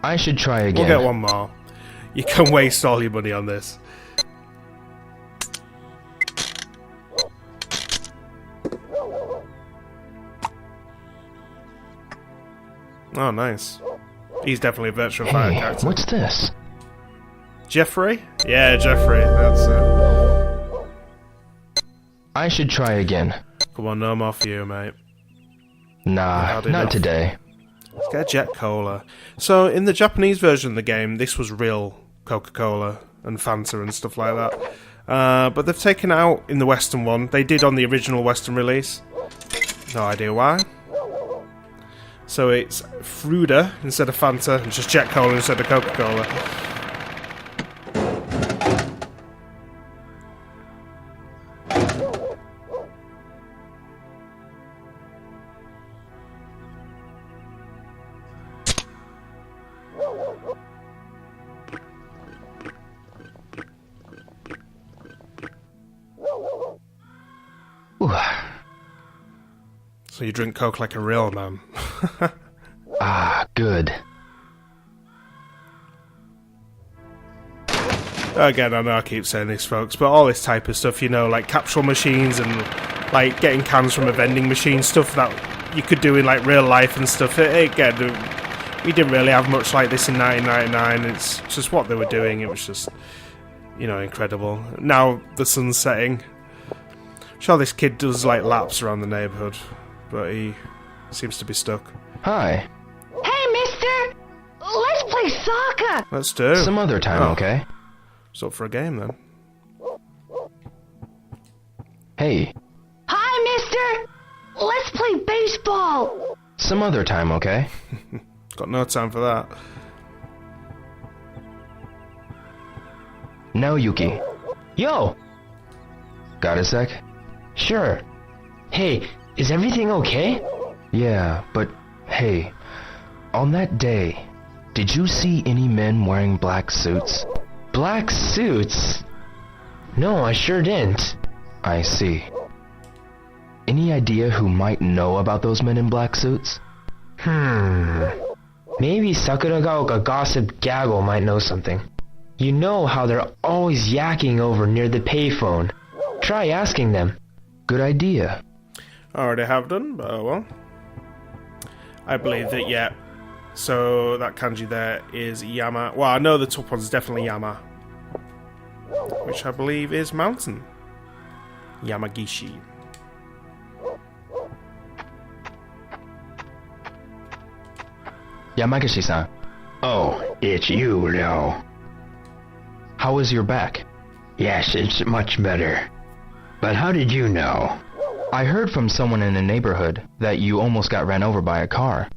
[SPEAKER 4] I should try again.
[SPEAKER 1] We'll get one more. You can waste all your money on this. Oh, nice. He's definitely a Virtua Fighter
[SPEAKER 4] Hey,
[SPEAKER 1] character.
[SPEAKER 4] what's this?
[SPEAKER 1] Jeffrey? Yeah, Jeffrey. That's it.
[SPEAKER 4] I should try again.
[SPEAKER 1] Come on, no more for you, mate.
[SPEAKER 4] Nah,
[SPEAKER 1] Had
[SPEAKER 4] not
[SPEAKER 1] enough.
[SPEAKER 4] today.
[SPEAKER 1] Let's get a Jet Cola. So, in the Japanese version of the game, this was real Coca-Cola and Fanta and stuff like that. But they've taken it out in the Western one. They did on the original Western release. No idea why. So it's Fruda instead of Fanta, and just Jet Cola instead of Coca-Cola.
[SPEAKER 4] Ooh.
[SPEAKER 1] So you drink Coke like a real man.
[SPEAKER 4] Ah, good.
[SPEAKER 1] Again, I know I keep saying this, folks, but all this type of stuff, you know, like capsule machines and like getting cans from a vending machine, stuff that you could do in like real life and stuff. Again, we didn't really have much like this in 1999. It's just what they were doing. It was just, you know, incredible. Now the sun's setting. I'm sure this kid does like laps around the neighborhood, but he seems to be stuck.
[SPEAKER 4] Hi.
[SPEAKER 8] Hey, mister! Let's play soccer!
[SPEAKER 1] Let's do.
[SPEAKER 4] Some other time,
[SPEAKER 1] Oh.
[SPEAKER 4] okay?
[SPEAKER 1] It's up for a game then.
[SPEAKER 4] Hey,
[SPEAKER 8] Hi, mister! Let's play baseball!
[SPEAKER 4] Some other time, okay?
[SPEAKER 1] Got no time for that.
[SPEAKER 4] Now, Yuki.
[SPEAKER 9] Yo!
[SPEAKER 4] Got a sec?
[SPEAKER 9] Sure. Hey, is everything okay?
[SPEAKER 4] Yeah, but hey, on that day, did you see any men wearing black suits?
[SPEAKER 9] Black suits? No, I sure didn't.
[SPEAKER 4] I see. Any idea who might know about those men in black suits?
[SPEAKER 9] Maybe Sakuragaoka Gossip Gaggle might know something. You know how they're always yakking over near the payphone. Try asking them.
[SPEAKER 4] Good idea.
[SPEAKER 1] I already have done, but oh well. I believe that, yeah. So that kanji there is Yama. Well, I know the top one's definitely Yama. Which I believe is mountain. Yamagishi.
[SPEAKER 4] Yamagishi-san.
[SPEAKER 2] Oh, it's you, Leo.
[SPEAKER 4] How is your back?
[SPEAKER 2] Yes, it's much better. But how did you know?
[SPEAKER 4] I heard from someone in the neighborhood that you almost got ran over by a car.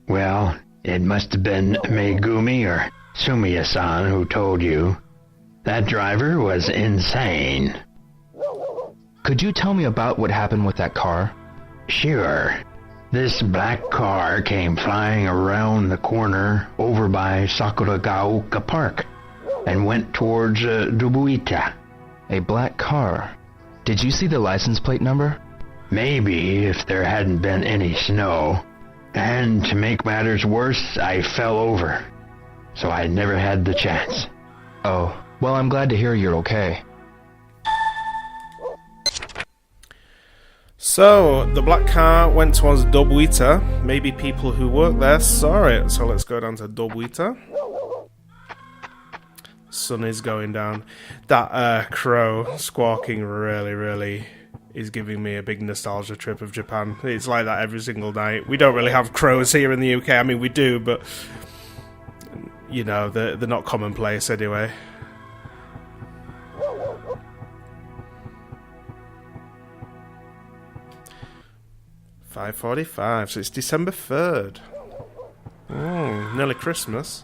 [SPEAKER 2] Well, it must have been Megumi or Sumiya-san who told you. That driver was insane.
[SPEAKER 4] Could you tell me about what happened with that car?
[SPEAKER 2] Sure. This black car came flying around the corner over by Sakuragaoka Park and went towards Dobuita.
[SPEAKER 4] A black car. Did you see the license plate number?
[SPEAKER 2] Maybe if there hadn't been any snow. And to make matters worse, I fell over. So I never had the chance.
[SPEAKER 4] Oh, well, I'm glad to hear you're okay.
[SPEAKER 1] So, the black car went towards Dobuita. Maybe people who work there saw it. So let's go down to Dobuita. Sun is going down. That crow squawking really is giving me a big nostalgia trip of Japan. It's like that every single night. We don't really have crows here in the UK. I mean, we do, but you know, they're not commonplace anyway. $5:45, so it's December 3rd. Nearly Christmas.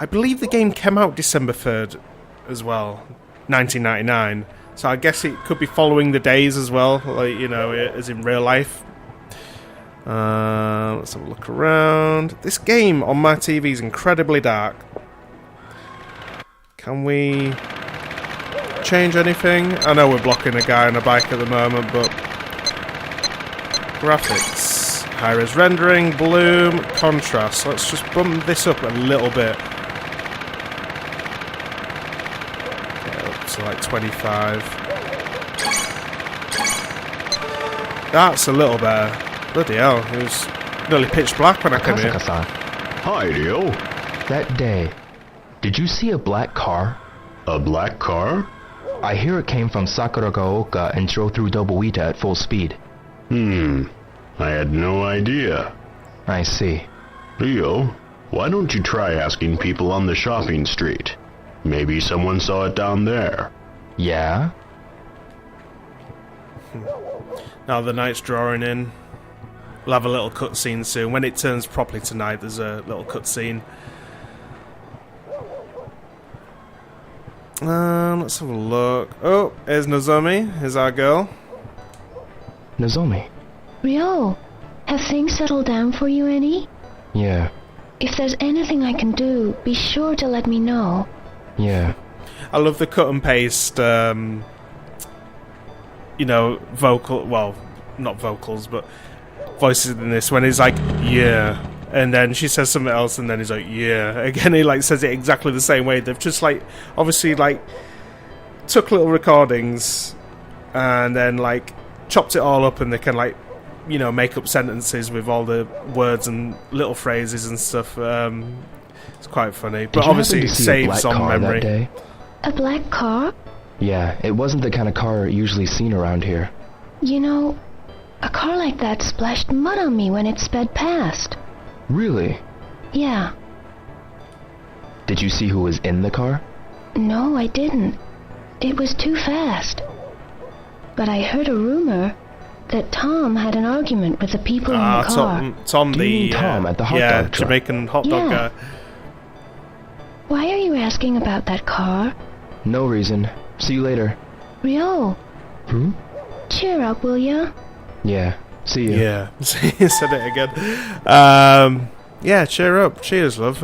[SPEAKER 1] I believe the game came out December 3rd as well, 1999. So I guess it could be following the days as well, like, you know, as in real life. Let's have a look around. This game on my TV is incredibly dark. Can we change anything? I know we're blocking a guy on a bike at the moment, but graphics, high-res rendering, bloom, contrast. Let's just bump this up a little bit. Get up to like 25. That's a little better. Bloody hell, it was nearly pitch black when I came here.
[SPEAKER 2] Hi, Leo.
[SPEAKER 4] That day, did you see a black car?
[SPEAKER 2] A black car?
[SPEAKER 4] I hear it came from Sakuragaoka and drove through Dobuita at full speed.
[SPEAKER 2] I had no idea.
[SPEAKER 4] I see.
[SPEAKER 2] Leo, why don't you try asking people on the shopping street? Maybe someone saw it down there.
[SPEAKER 4] Yeah?
[SPEAKER 1] Now the night's drawing in. We'll have a little cutscene soon. When it turns properly to night, there's a little cutscene. Let's have a look. Oh, here's Nozomi. Here's our girl.
[SPEAKER 4] Nozomi?
[SPEAKER 6] Ryo, have things settled down for you any?
[SPEAKER 4] Yeah.
[SPEAKER 6] If there's anything I can do, be sure to let me know.
[SPEAKER 4] Yeah.
[SPEAKER 1] I love the cut and paste, you know, vocal... Well, not vocals, but voices in this when he's like, yeah. And then she says something else, and then he's like, yeah. Again, he like says it exactly the same way. They've just like, obviously, like, took little recordings and then like chopped it all up, and they can like, you know, make up sentences with all the words and little phrases and stuff. It's quite funny, but obviously it saves on memory.
[SPEAKER 4] That day?
[SPEAKER 6] A black car?
[SPEAKER 4] Yeah, it wasn't the kind of car usually seen around here.
[SPEAKER 6] You know, a car like that splashed mud on me when it sped past.
[SPEAKER 4] Really?
[SPEAKER 6] Yeah.
[SPEAKER 4] Did you see who was in the car?
[SPEAKER 6] No, I didn't. It was too fast. But I heard a rumor
[SPEAKER 8] that Tom had an argument with the people in the car.
[SPEAKER 1] Tom,
[SPEAKER 9] Do you mean Tom at the hot dog truck?
[SPEAKER 1] Jamaican hot dog guy.
[SPEAKER 8] Why are you asking about that car?
[SPEAKER 4] No reason. See you later.
[SPEAKER 8] Rio,
[SPEAKER 9] Hmm?
[SPEAKER 8] cheer up, will ya?
[SPEAKER 4] Yeah. See you.
[SPEAKER 1] Yeah, he said it again. Yeah, cheer up. Cheers, love.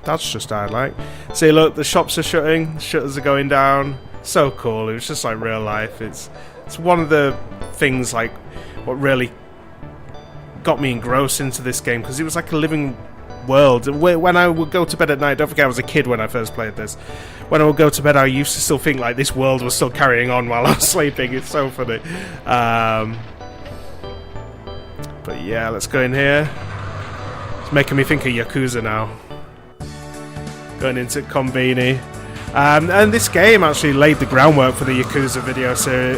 [SPEAKER 1] That's just I like. See, look, the shops are shutting. The shutters are going down. So cool. It was just like real life. It's one of the things, like, what really got me engrossed into this game, because it was like a living world. When I would go to bed at night, don't forget I was a kid when I first played this. When I would go to bed, I used to still think like this world was still carrying on while I was sleeping. It's so funny. But yeah, let's go in here. It's making me think of Yakuza now. Going into Konbini. And this game actually laid the groundwork for the Yakuza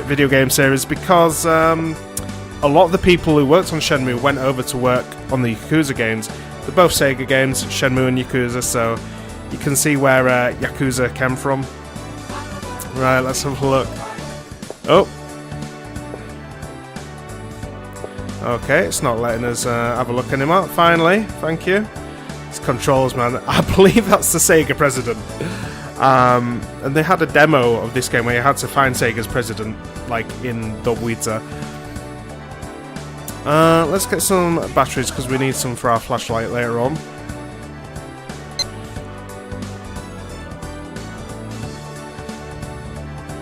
[SPEAKER 1] video game series, because a lot of the people who worked on Shenmue went over to work on the Yakuza games. They're both Sega games, Shenmue and Yakuza, so you can see where Yakuza came from. Right, let's have a look. Oh. Okay, it's not letting us have a look anymore. Finally, thank you. It's controls, man. I believe that's the Sega president. And they had a demo of this game where you had to find Sega's president, like in Dobuita. Let's get some batteries, because we need some for our flashlight later on.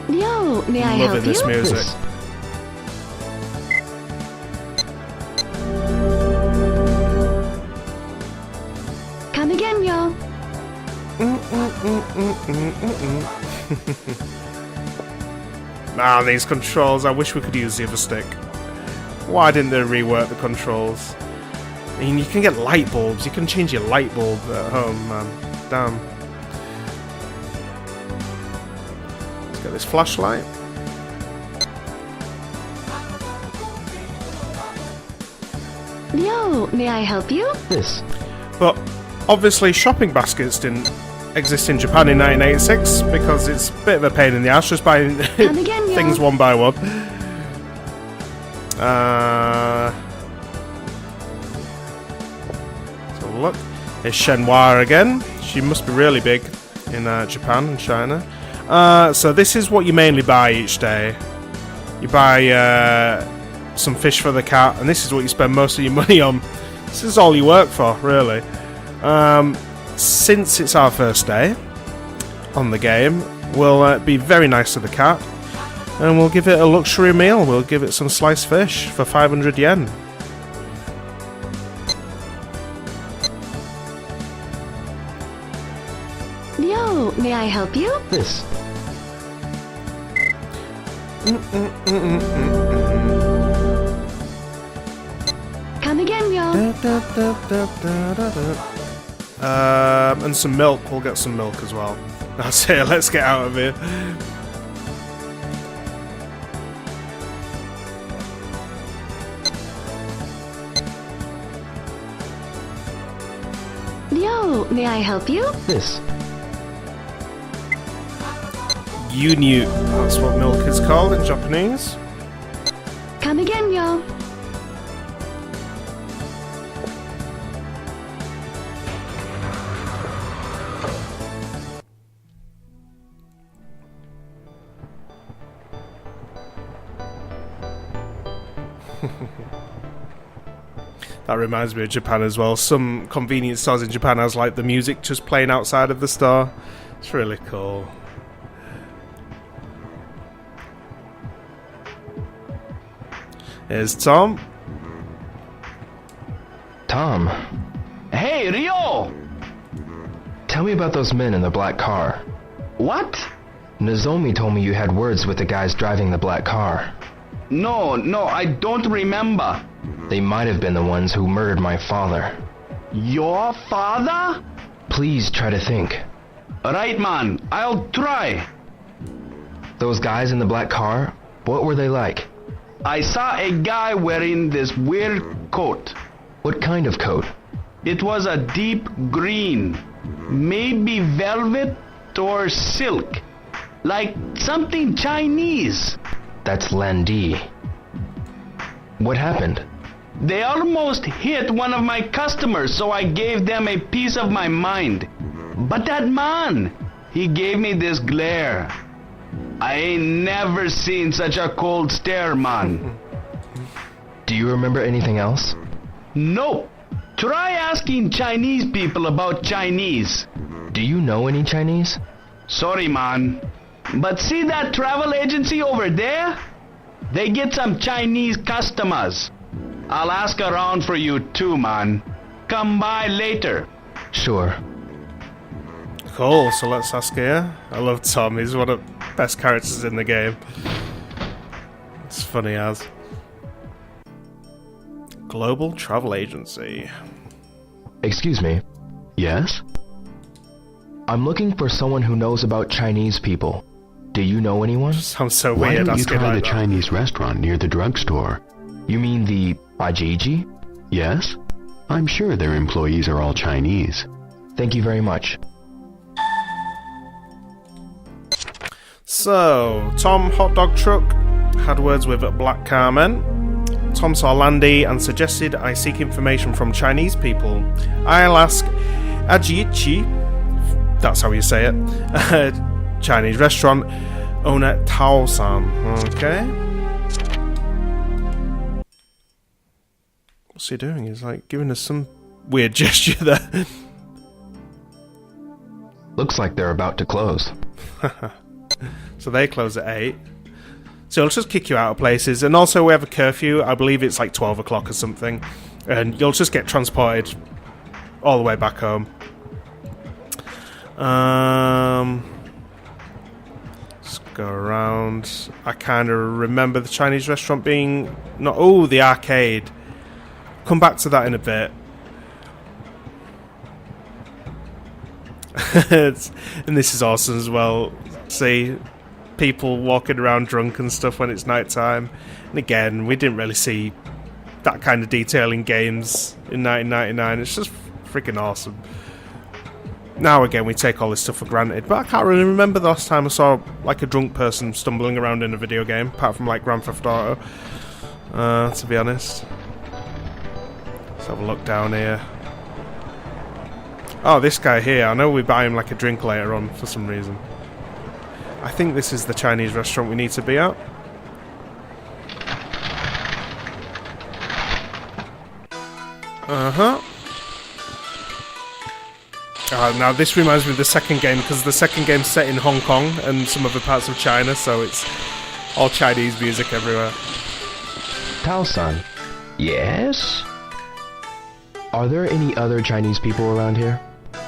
[SPEAKER 8] Yo, may I help you?
[SPEAKER 1] Loving this music.
[SPEAKER 8] Come again, yo.
[SPEAKER 1] Man, these controls, I wish we could use the other stick. Why didn't they rework the controls? I mean, you can get light bulbs. You can change your light bulb at home, man. Damn. Let's get this flashlight.
[SPEAKER 8] Yo, may I help you?
[SPEAKER 4] This.
[SPEAKER 1] But obviously shopping baskets didn't exist in Japan in 1986, because it's a bit of a pain in the ass just buying things one by one. So look, it's Shenmue again. She must be really big in Japan and China. So this is what you mainly buy each day. You buy some fish for the cat, and this is what you spend most of your money on. This is all you work for, really. Since it's our first day on the game, we'll be very nice to the cat, and we'll give it a luxury meal. We'll give it some sliced fish for 500 yen.
[SPEAKER 8] Yo, may I help you?
[SPEAKER 4] This.
[SPEAKER 8] Come again, yo.
[SPEAKER 1] And some milk. We'll get some milk as well. That's it. Let's get out of here.
[SPEAKER 8] Yo, may I help you?
[SPEAKER 4] This.
[SPEAKER 1] Unyu. That's what milk is called in Japanese.
[SPEAKER 8] Come again, yo.
[SPEAKER 1] That reminds me of Japan as well. Some convenience stores in Japan has like the music just playing outside of the store. It's really cool. Here's Tom.
[SPEAKER 4] Tom.
[SPEAKER 10] Hey, Rio!
[SPEAKER 4] Tell me about those men in the black car.
[SPEAKER 10] What?
[SPEAKER 4] Nozomi told me you had words with the guys driving the black car.
[SPEAKER 10] No, I don't remember.
[SPEAKER 4] They might have been the ones who murdered my father.
[SPEAKER 10] Your father?
[SPEAKER 4] Please try to think.
[SPEAKER 10] Right, man. I'll try.
[SPEAKER 4] Those guys in the black car, what were they like?
[SPEAKER 10] I saw a guy wearing this weird coat.
[SPEAKER 4] What kind of coat?
[SPEAKER 10] It was a deep green. Maybe velvet or silk. Like something Chinese.
[SPEAKER 4] That's Landi. What happened?
[SPEAKER 10] They almost hit one of my customers, so I gave them a piece of my mind. But that man, he gave me this glare. I ain't never seen such a cold stare, man.
[SPEAKER 4] Do you remember anything else?
[SPEAKER 10] Nope. Try asking Chinese people about Chinese.
[SPEAKER 4] Do you know any Chinese?
[SPEAKER 10] Sorry, man. But see that travel agency over there? They get some Chinese customers. I'll ask around for you too, man. Come by later.
[SPEAKER 4] Sure.
[SPEAKER 1] Cool, so let's ask here. I love Tom, he's one of the best characters in the game. It's funny as. Global Travel Agency.
[SPEAKER 4] Excuse me.
[SPEAKER 2] Yes?
[SPEAKER 4] I'm looking for someone who knows about Chinese people. Do you know anyone?
[SPEAKER 1] Sounds so
[SPEAKER 2] Why
[SPEAKER 1] weird
[SPEAKER 2] don't you
[SPEAKER 1] asking
[SPEAKER 2] try
[SPEAKER 1] like
[SPEAKER 2] the
[SPEAKER 1] that.
[SPEAKER 2] Chinese restaurant near the drugstore?
[SPEAKER 4] You mean the Ajiji?
[SPEAKER 2] Yes? I'm sure their employees are all Chinese.
[SPEAKER 4] Thank you very much.
[SPEAKER 1] So, Tom Hot Dog Truck had words with Black Carmen. Tom saw Landy and suggested I seek information from Chinese people. I'll ask Ajiichi, that's how you say it, Chinese restaurant owner Tao-san. Okay. What's he doing? He's like giving us some weird gesture there.
[SPEAKER 4] Looks like they're about to close.
[SPEAKER 1] So they close at 8. So it'll just kick you out of places. And also we have a curfew. I believe it's like 12 o'clock or something. And you'll just get transported all the way back home. Let's go around. I kind of remember the Chinese restaurant being... not. Oh, the arcade. Come back to that in a bit. And this is awesome as well. See... people walking around drunk and stuff when it's night time. And again, we didn't really see that kind of detail in games in 1999. It's just freaking awesome. Now again, we take all this stuff for granted, but I can't really remember the last time I saw like a drunk person stumbling around in a video game, apart from like Grand Theft Auto, to be honest. Let's have a look down here. Oh, this guy here, I know we buy him like a drink later on for some reason. I think this is the Chinese restaurant we need to be at. Uh-huh. Now this reminds me of the second game, because the second game's set in Hong Kong and some other parts of China, so it's all Chinese music everywhere.
[SPEAKER 4] Tao-san,
[SPEAKER 5] Yes?
[SPEAKER 4] are there any other Chinese people around here?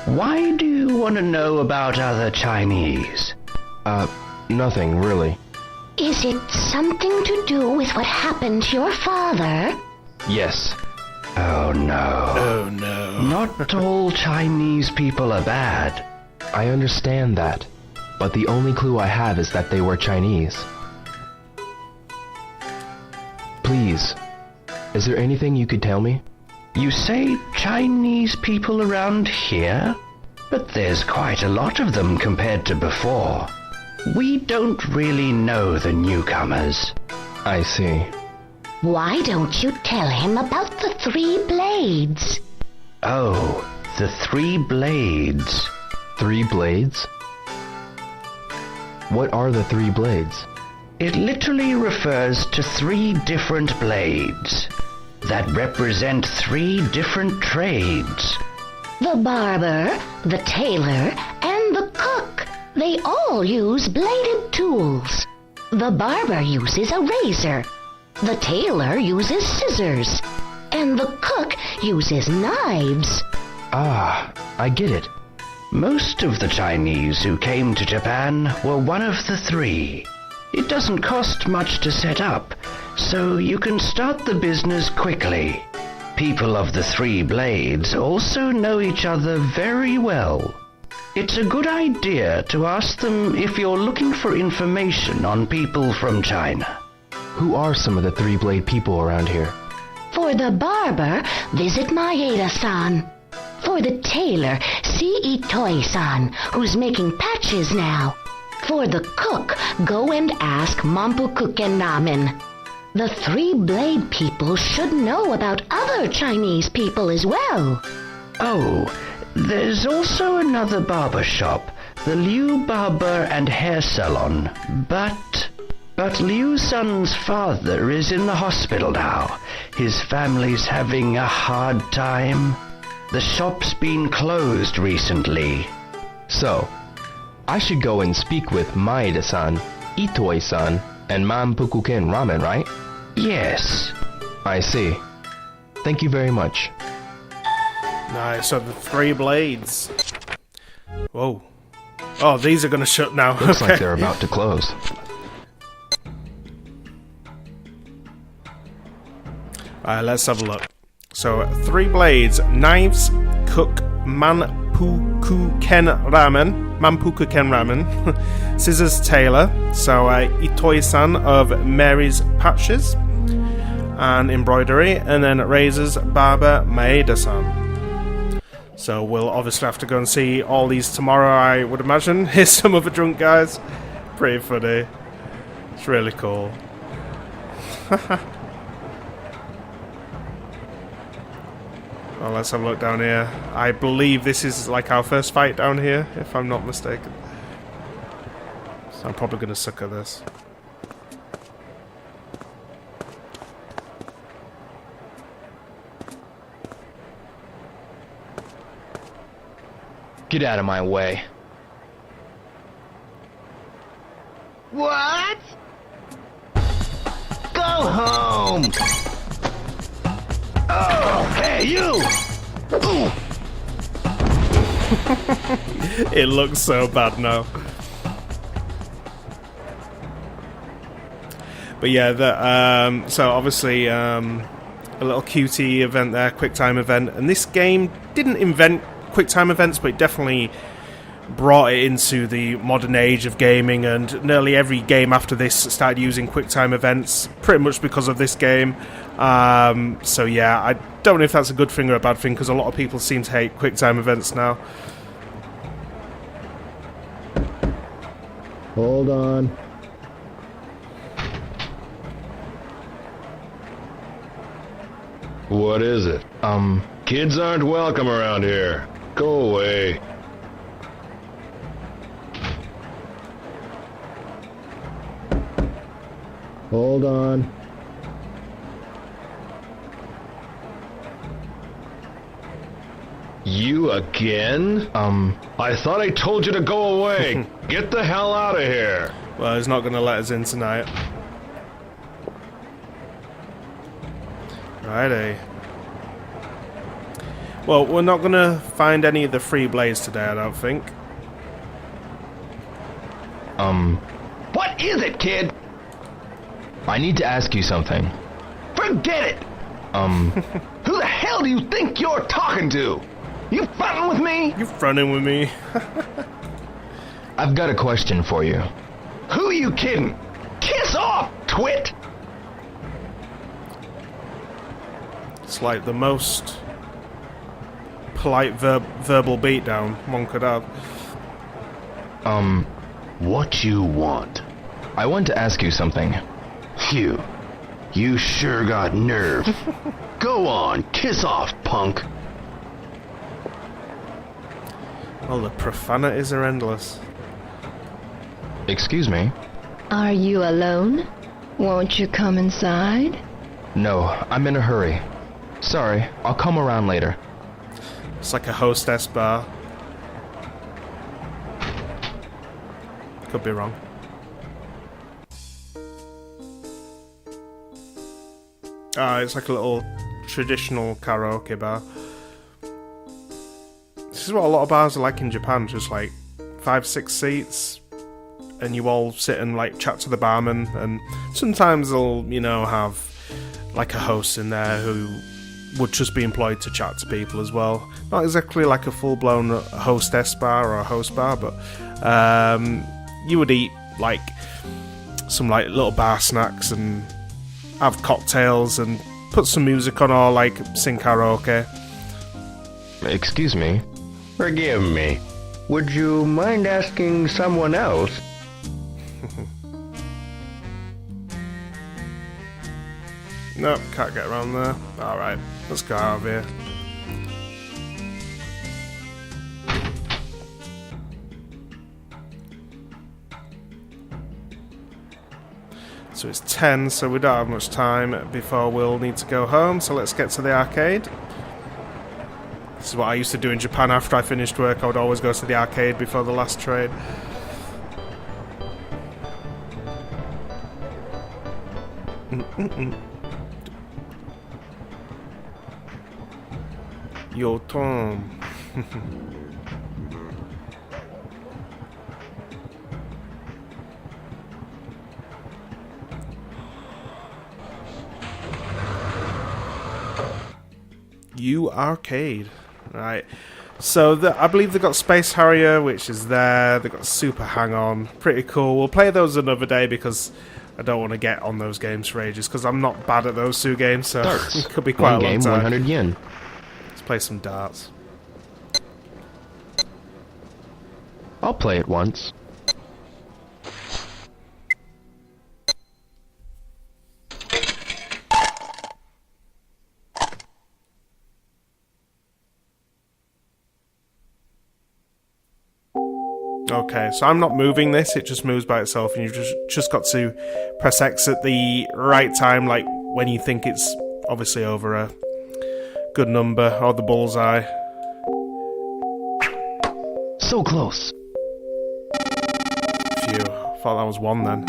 [SPEAKER 5] Why do you want to know about other Chinese?
[SPEAKER 4] Nothing, really.
[SPEAKER 6] Is it something to do with what happened to your father?
[SPEAKER 4] Yes.
[SPEAKER 5] Oh no.
[SPEAKER 1] Oh no.
[SPEAKER 5] Not all Chinese people are bad.
[SPEAKER 4] I understand that, but the only clue I have is that they were Chinese. Please, is there anything you could tell me?
[SPEAKER 5] You say Chinese people around here? But there's quite a lot of them compared to before. We don't really know the newcomers.
[SPEAKER 4] I see.
[SPEAKER 6] Why don't you tell him about the 3 blades?
[SPEAKER 5] Oh, the 3 blades.
[SPEAKER 4] 3 blades? What are the 3 blades?
[SPEAKER 5] It literally refers to 3 different blades that represent 3 different trades.
[SPEAKER 6] The barber, the tailor, and the cook. They all use bladed tools. The barber uses a razor. The tailor uses scissors. And the cook uses knives.
[SPEAKER 4] Ah, I get it.
[SPEAKER 5] Most of the Chinese who came to Japan were one of the 3. It doesn't cost much to set up, so you can start the business quickly. People of the 3 blades also know each other very well. It's a good idea to ask them if you're looking for information on people from China.
[SPEAKER 4] Who are some of the 3 blade people around here?
[SPEAKER 6] For the barber, visit Maeda-san. For the tailor, see Itoi-san, who's making patches now. For the cook, go and ask Mampu Kuken Ramen.
[SPEAKER 3] The three-blade people should know about other Chinese people as well.
[SPEAKER 5] Oh, there's also another barber shop, the Liu Barber and Hair Salon. But Liu Sun's father is in the hospital now. His family's having a hard time. The shop's been closed recently.
[SPEAKER 4] So, I should go and speak with Maeda-san, Itoi-san, and Manpukuken Ramen, right?
[SPEAKER 5] Yes.
[SPEAKER 4] I see. Thank you very much.
[SPEAKER 1] Nice, so the three blades. Whoa. Oh, these are going to shut now.
[SPEAKER 4] Looks like they're about to close.
[SPEAKER 1] Alright, let's have a look. So, three blades, knives, cook, Manpukuken Ramen, scissors, tailor, so Itoi-san of Mary's Patches, and embroidery, and then razors, barber, Maeda-san. So we'll obviously have to go and see all these tomorrow, I would imagine. Here's some other drunk guys. Pretty funny. It's really cool. Well, let's have a look down here. I believe this is like our first fight down here, if I'm not mistaken. So I'm probably going to suck at this.
[SPEAKER 4] Get out of my way.
[SPEAKER 10] What? Go home! Oh, hey, you!
[SPEAKER 1] It looks so bad now. But yeah, so obviously a little QT event there, QuickTime event, and this game didn't invent QuickTime events, but it definitely brought it into the modern age of gaming, and nearly every game after this started using QuickTime events, pretty much because of this game. So yeah, I don't know if that's a good thing or a bad thing, because a lot of people seem to hate QuickTime events now.
[SPEAKER 11] Hold on.
[SPEAKER 2] What is it? Kids aren't welcome around here. Go away.
[SPEAKER 11] Hold on.
[SPEAKER 2] You again? I thought I told you to go away. Get the hell out of here.
[SPEAKER 1] Well, he's not going to let us in tonight. Righty. Well, we're not going to find any of the free blades today, I don't think.
[SPEAKER 10] What is it, kid?
[SPEAKER 4] I need to ask you something.
[SPEAKER 10] Forget it! Who the hell do you think you're talking to? You frontin' with me?
[SPEAKER 1] You fronting with me?
[SPEAKER 4] I've got a question for you.
[SPEAKER 10] Who you kidding? Kiss off, twit!
[SPEAKER 1] It's like the most polite verbal beatdown one could have.
[SPEAKER 2] What you want?
[SPEAKER 4] I want to ask you something.
[SPEAKER 2] Phew. You sure got nerve. Go on, kiss off, punk.
[SPEAKER 1] Well, the profanities are endless.
[SPEAKER 4] Excuse me?
[SPEAKER 8] Are you alone? Won't you come inside?
[SPEAKER 4] No, I'm in a hurry. Sorry, I'll come around later.
[SPEAKER 1] It's like a hostess bar. Could be wrong. It's like a little traditional karaoke bar. This is what a lot of bars are like in Japan, just like 5-6 seats, and you all sit and like chat to the barman, and sometimes they'll, you know, have like a host in there who would just be employed to chat to people as well. Not exactly like a full-blown hostess bar or a host bar, but you would eat like some like little bar snacks and have cocktails and put some music on, or like sing karaoke.
[SPEAKER 4] Excuse me?
[SPEAKER 5] Forgive me. Would you mind asking someone else?
[SPEAKER 1] Nope, can't get around there. Alright, let's go out of here. So it's 10, so we don't have much time before we'll need to go home, so let's get to the arcade. This is what I used to do in Japan after I finished work. I would always go to the arcade before the last trade. Yo, Tom. U Arcade. Right. So I believe they've got Space Harrier, which is there. They've got Super Hang-On. Pretty cool. We'll play those another day because I don't want to get on those games for ages because I'm not bad at those two games, so it could be quite a long
[SPEAKER 4] game,
[SPEAKER 1] time.
[SPEAKER 4] 100 yen.
[SPEAKER 1] Let's play some darts.
[SPEAKER 4] I'll play it once.
[SPEAKER 1] Okay, so I'm not moving this, it just moves by itself, and you've just got to press X at the right time, like when you think it's obviously over a good number, or the bullseye.
[SPEAKER 4] So close.
[SPEAKER 1] Phew, thought that was 1 then.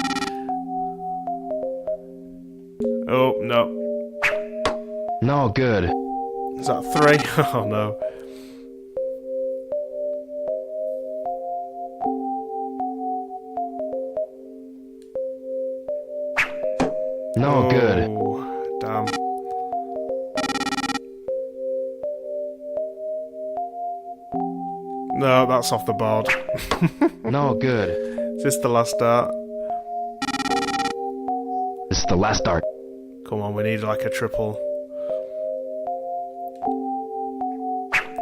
[SPEAKER 1] Oh, no.
[SPEAKER 4] No good.
[SPEAKER 1] Is that 3? Oh no.
[SPEAKER 4] No good.
[SPEAKER 1] Damn. No, that's off the board.
[SPEAKER 4] No good.
[SPEAKER 1] Is this the last dart?
[SPEAKER 4] This is the last dart.
[SPEAKER 1] Come on, we need like a triple.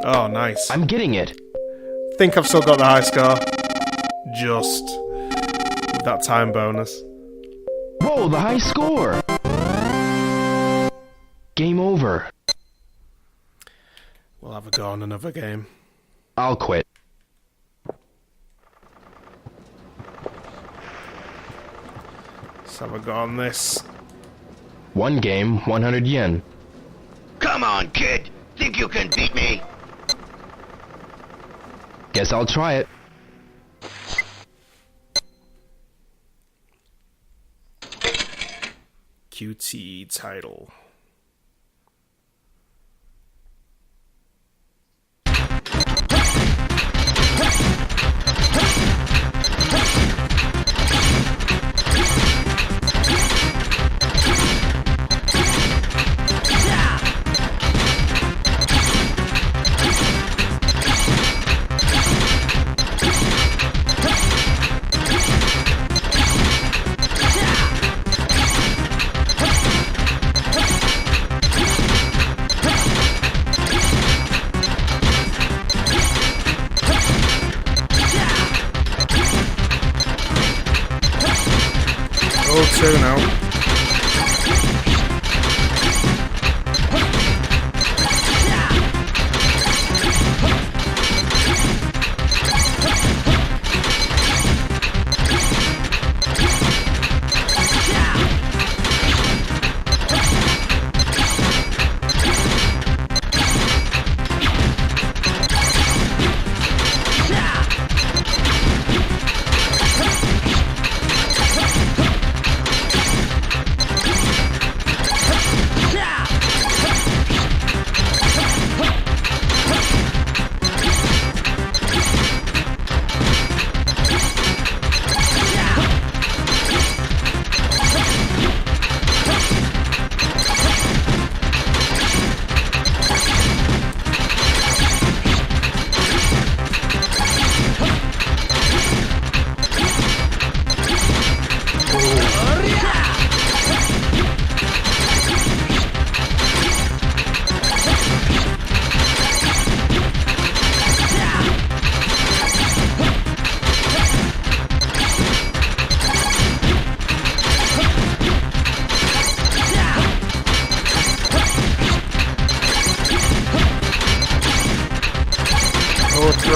[SPEAKER 1] Oh, nice.
[SPEAKER 4] I'm getting it.
[SPEAKER 1] Think I've still got the high score. Just. With that time bonus.
[SPEAKER 4] Whoa, the high score! Game over.
[SPEAKER 1] We'll have a go on another game.
[SPEAKER 4] I'll quit.
[SPEAKER 1] Let's have a go on this.
[SPEAKER 4] 1 game, 100 yen.
[SPEAKER 2] Come on, kid! Think you can beat me?
[SPEAKER 4] Guess I'll try it.
[SPEAKER 1] QT title. 3.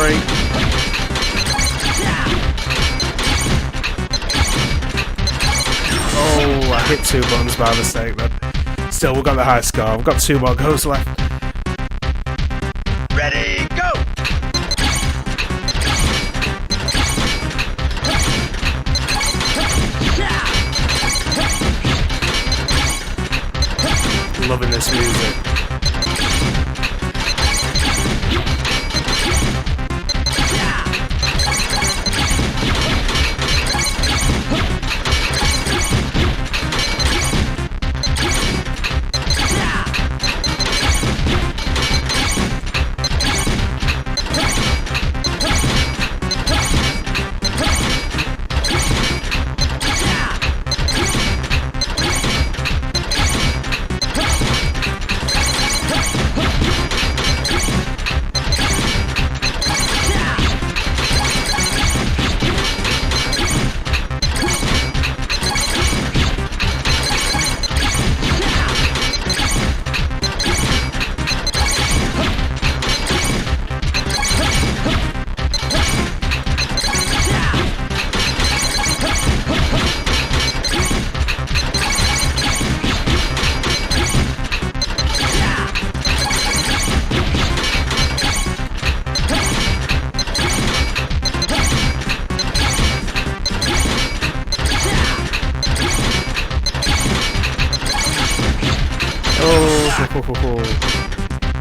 [SPEAKER 1] Oh, I hit 2 buttons by mistake then. Still, we've got the high score. We've got 2 more goes left.
[SPEAKER 12] Ready, go!
[SPEAKER 1] Loving this music.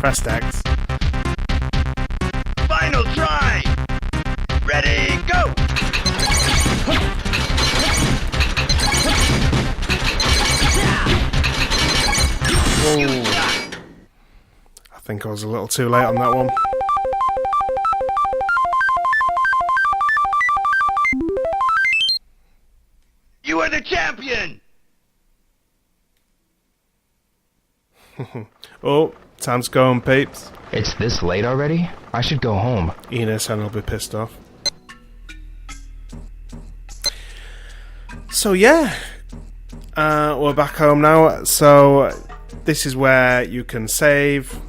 [SPEAKER 1] Press X.
[SPEAKER 12] Final try! Ready, go!
[SPEAKER 1] Whoa. I think I was a little too late on that one.
[SPEAKER 12] You are the champion!
[SPEAKER 1] Oh, time's going, peeps.
[SPEAKER 4] It's this late already? I should go home.
[SPEAKER 1] Enos and I'll be pissed off. So yeah, we're back home now. So this is where you can save,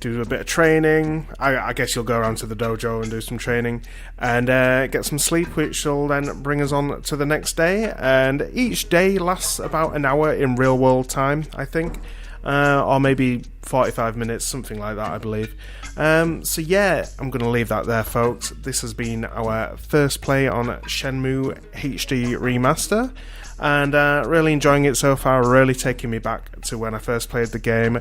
[SPEAKER 1] do a bit of training. I guess you'll go around to the dojo and do some training and get some sleep, which will then bring us on to the next day. And each day lasts about an hour in real world time, I think. Or maybe 45 minutes, something like that, I believe. So yeah, I'm going to leave that there, folks. This has been our first play on Shenmue HD Remaster, and really enjoying it so far, really taking me back to when I first played the game.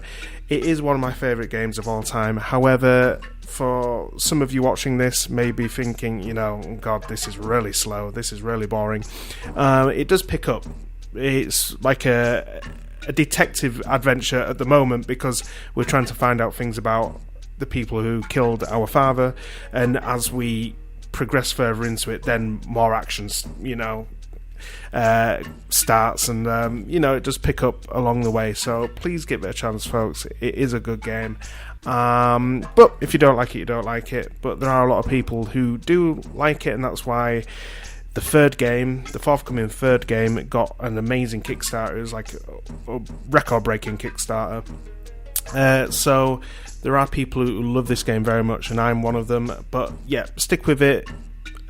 [SPEAKER 1] It is one of my favourite games of all time. However, for some of you watching this, may be thinking, you know, God, this is really slow, this is really boring. It does pick up. It's like a detective adventure at the moment, because we're trying to find out things about the people who killed our father, and as we progress further into it, then more actions, you know, starts, and you know, it does pick up along the way. So please give it a chance, folks. It is a good game, but if you don't like it, you don't like it. But there are a lot of people who do like it, and that's why the third game, the forthcoming third game, got an amazing Kickstarter. It was like a record-breaking Kickstarter. So there are people who love this game very much, and I'm one of them. But yeah, stick with it.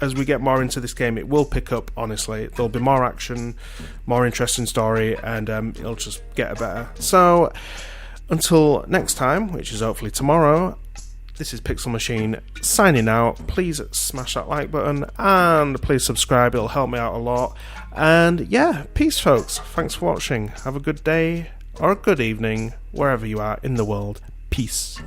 [SPEAKER 1] As we get more into this game, it will pick up, honestly. There'll be more action, more interesting story, and it'll just get better. So until next time, which is hopefully tomorrow, this is Pixel Machine signing out. Please smash that like button and please subscribe, it'll help me out a lot. And yeah, peace, folks. Thanks for watching. Have a good day or a good evening wherever you are in the world. Peace.